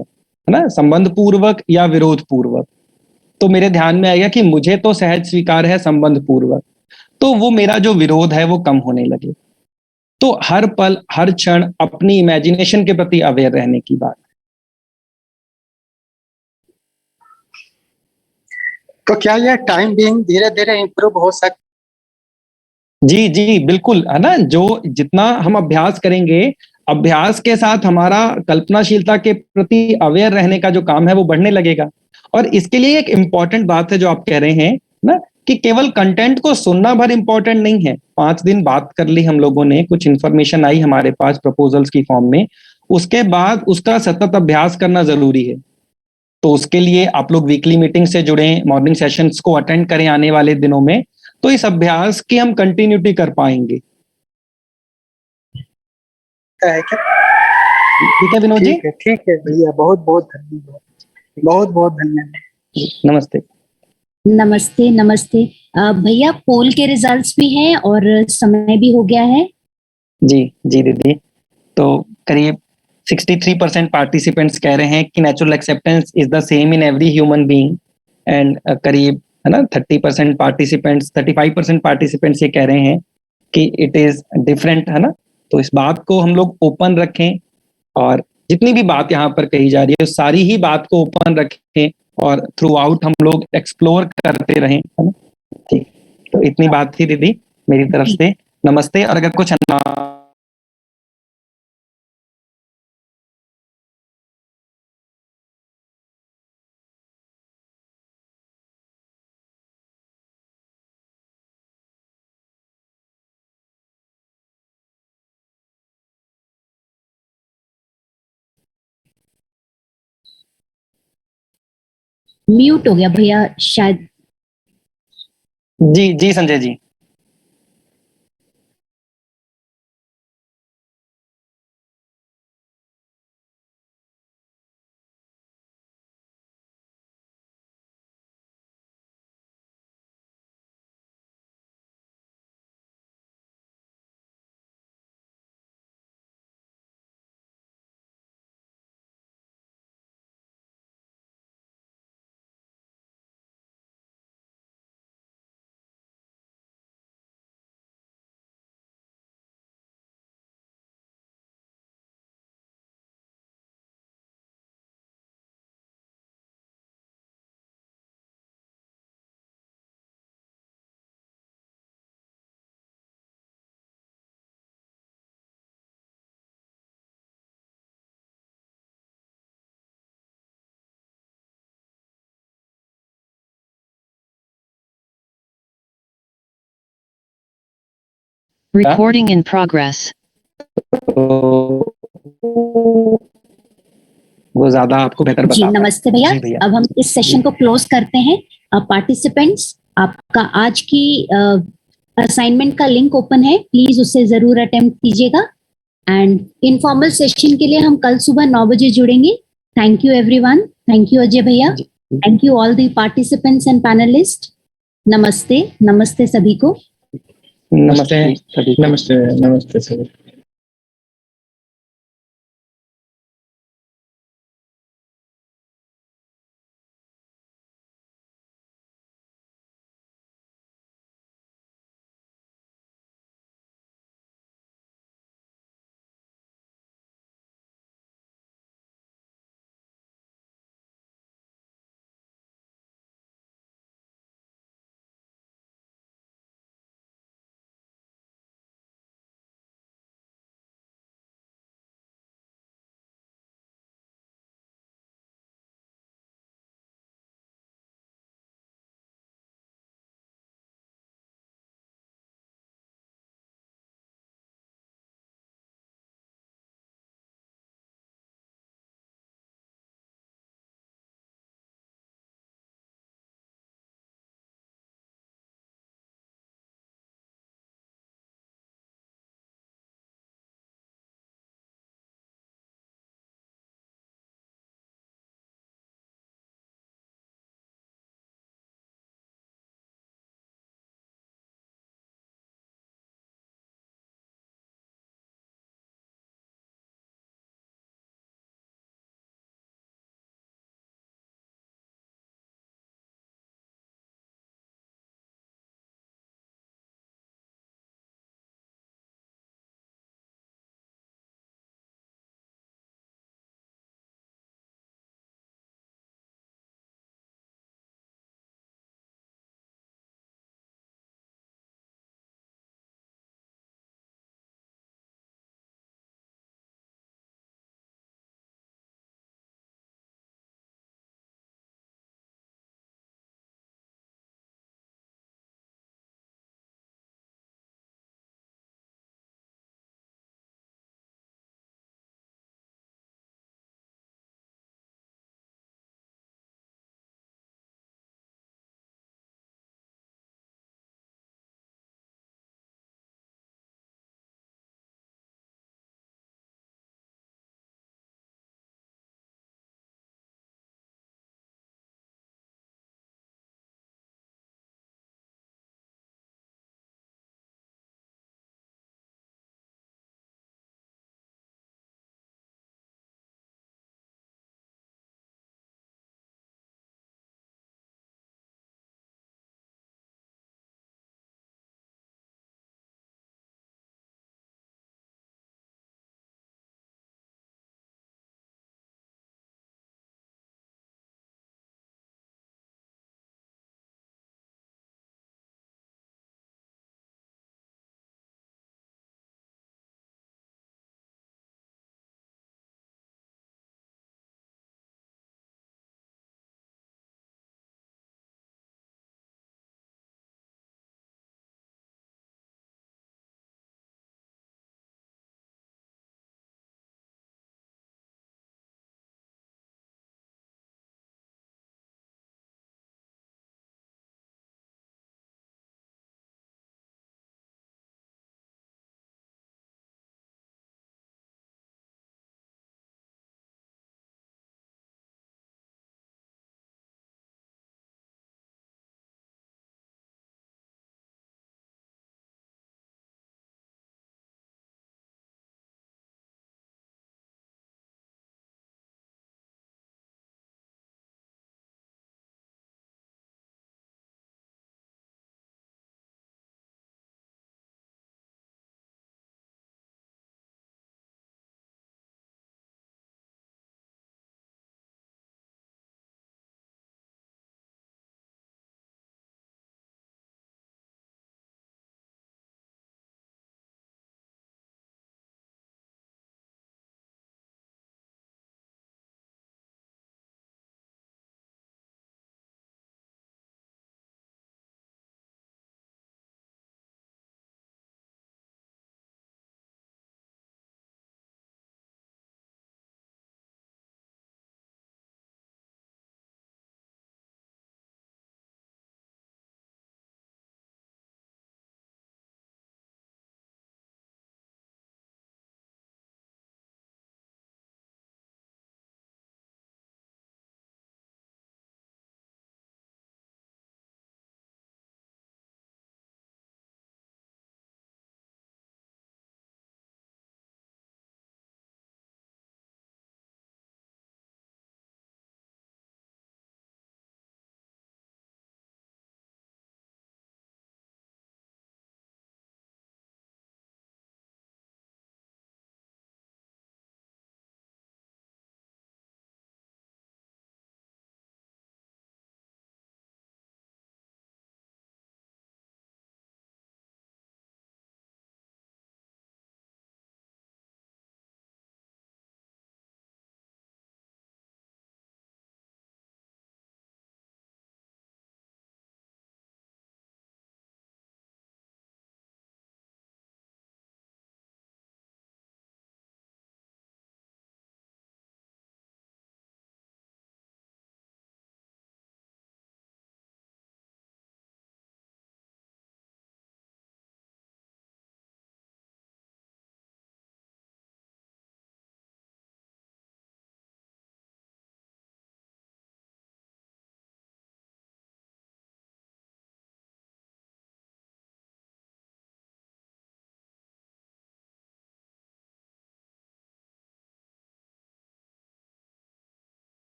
ना, संबंध पूर्वक या विरोध पूर्वक, तो मेरे ध्यान में आएगा कि मुझे तो सहज स्वीकार है संबंध पूर्वक, तो वो मेरा जो विरोध है वो कम होने लगे। तो हर पल हर क्षण अपनी इमेजिनेशन के प्रति अवेयर रहने की बात। तो क्या यह टाइम बीइंग धीरे धीरे इंप्रूव हो सकता? जी जी बिल्कुल, है ना, जो जितना हम अभ्यास करेंगे, अभ्यास के साथ हमारा कल्पनाशीलता के प्रति अवेयर रहने का जो काम है वो बढ़ने लगेगा। और इसके लिए एक इम्पॉर्टेंट बात है जो आप कह रहे हैं ना, कि केवल कंटेंट को सुनना भर इम्पोर्टेंट नहीं है। 5 दिन बात कर ली हम लोगों ने, कुछ इंफॉर्मेशन आई हमारे पास प्रपोजल्स की फॉर्म में, उसके बाद उसका सतत अभ्यास करना जरूरी है। तो उसके लिए आप लोग वीकली मीटिंग से जुड़े, मॉर्निंग सेशंस को अटेंड करें आने वाले दिनों में, तो इस अभ्यास की हम कंटिन्यूटी कर पाएंगे। है क्या? ठीक है विनोद जी, ठीक है भैया, बहुत बहुत धन्यवाद, बहुत बहुत धन्यवाद। नमस्ते। नमस्ते नमस्ते। भैया पोल के रिजल्ट्स भी हैं और समय भी हो गया है। जी जी दीदी, तो करीब 63% पार्टिसिपेंट्स कह रहे हैं कि natural acceptance is the same in every human being, and करीब, है ना, 30% पार्टिसिपेंट्स, 35% पार्टिसिपेंट्स ये कह रहे हैं कि इट इज डिफरेंट, है ना। तो इस बात को हम लोग ओपन रखें और जितनी भी बात यहाँ पर कही जा रही है सारी ही बात को ओपन रखें और थ्रू आउट हम लोग एक्सप्लोर करते रहें, है ना। ठीक, तो इतनी बात थी दीदी मेरी तरफ से। नमस्ते। और अगर कुछ म्यूट हो गया भैया शायद। जी जी संजय जी। Recording in progress. वो ज्यादा आपको बेहतर जी बता नमस्ते भैया। अब हम इस सेशन को क्लोज करते हैं। पार्टिसिपेंट्स, आपका आज की असाइनमेंट का लिंक ओपन है, प्लीज उससे जरूर अटेम्प्ट कीजिएगा। एंड इनफॉर्मल सेशन के लिए हम कल सुबह 9 बजे जुड़ेंगे। Thank you everyone. Thank you Ajay भैया। Thank you all the participants and panellist. नमस्ते, नमस्ते सभी को। नमस्ते सभी। नमस्ते नमस्ते सर।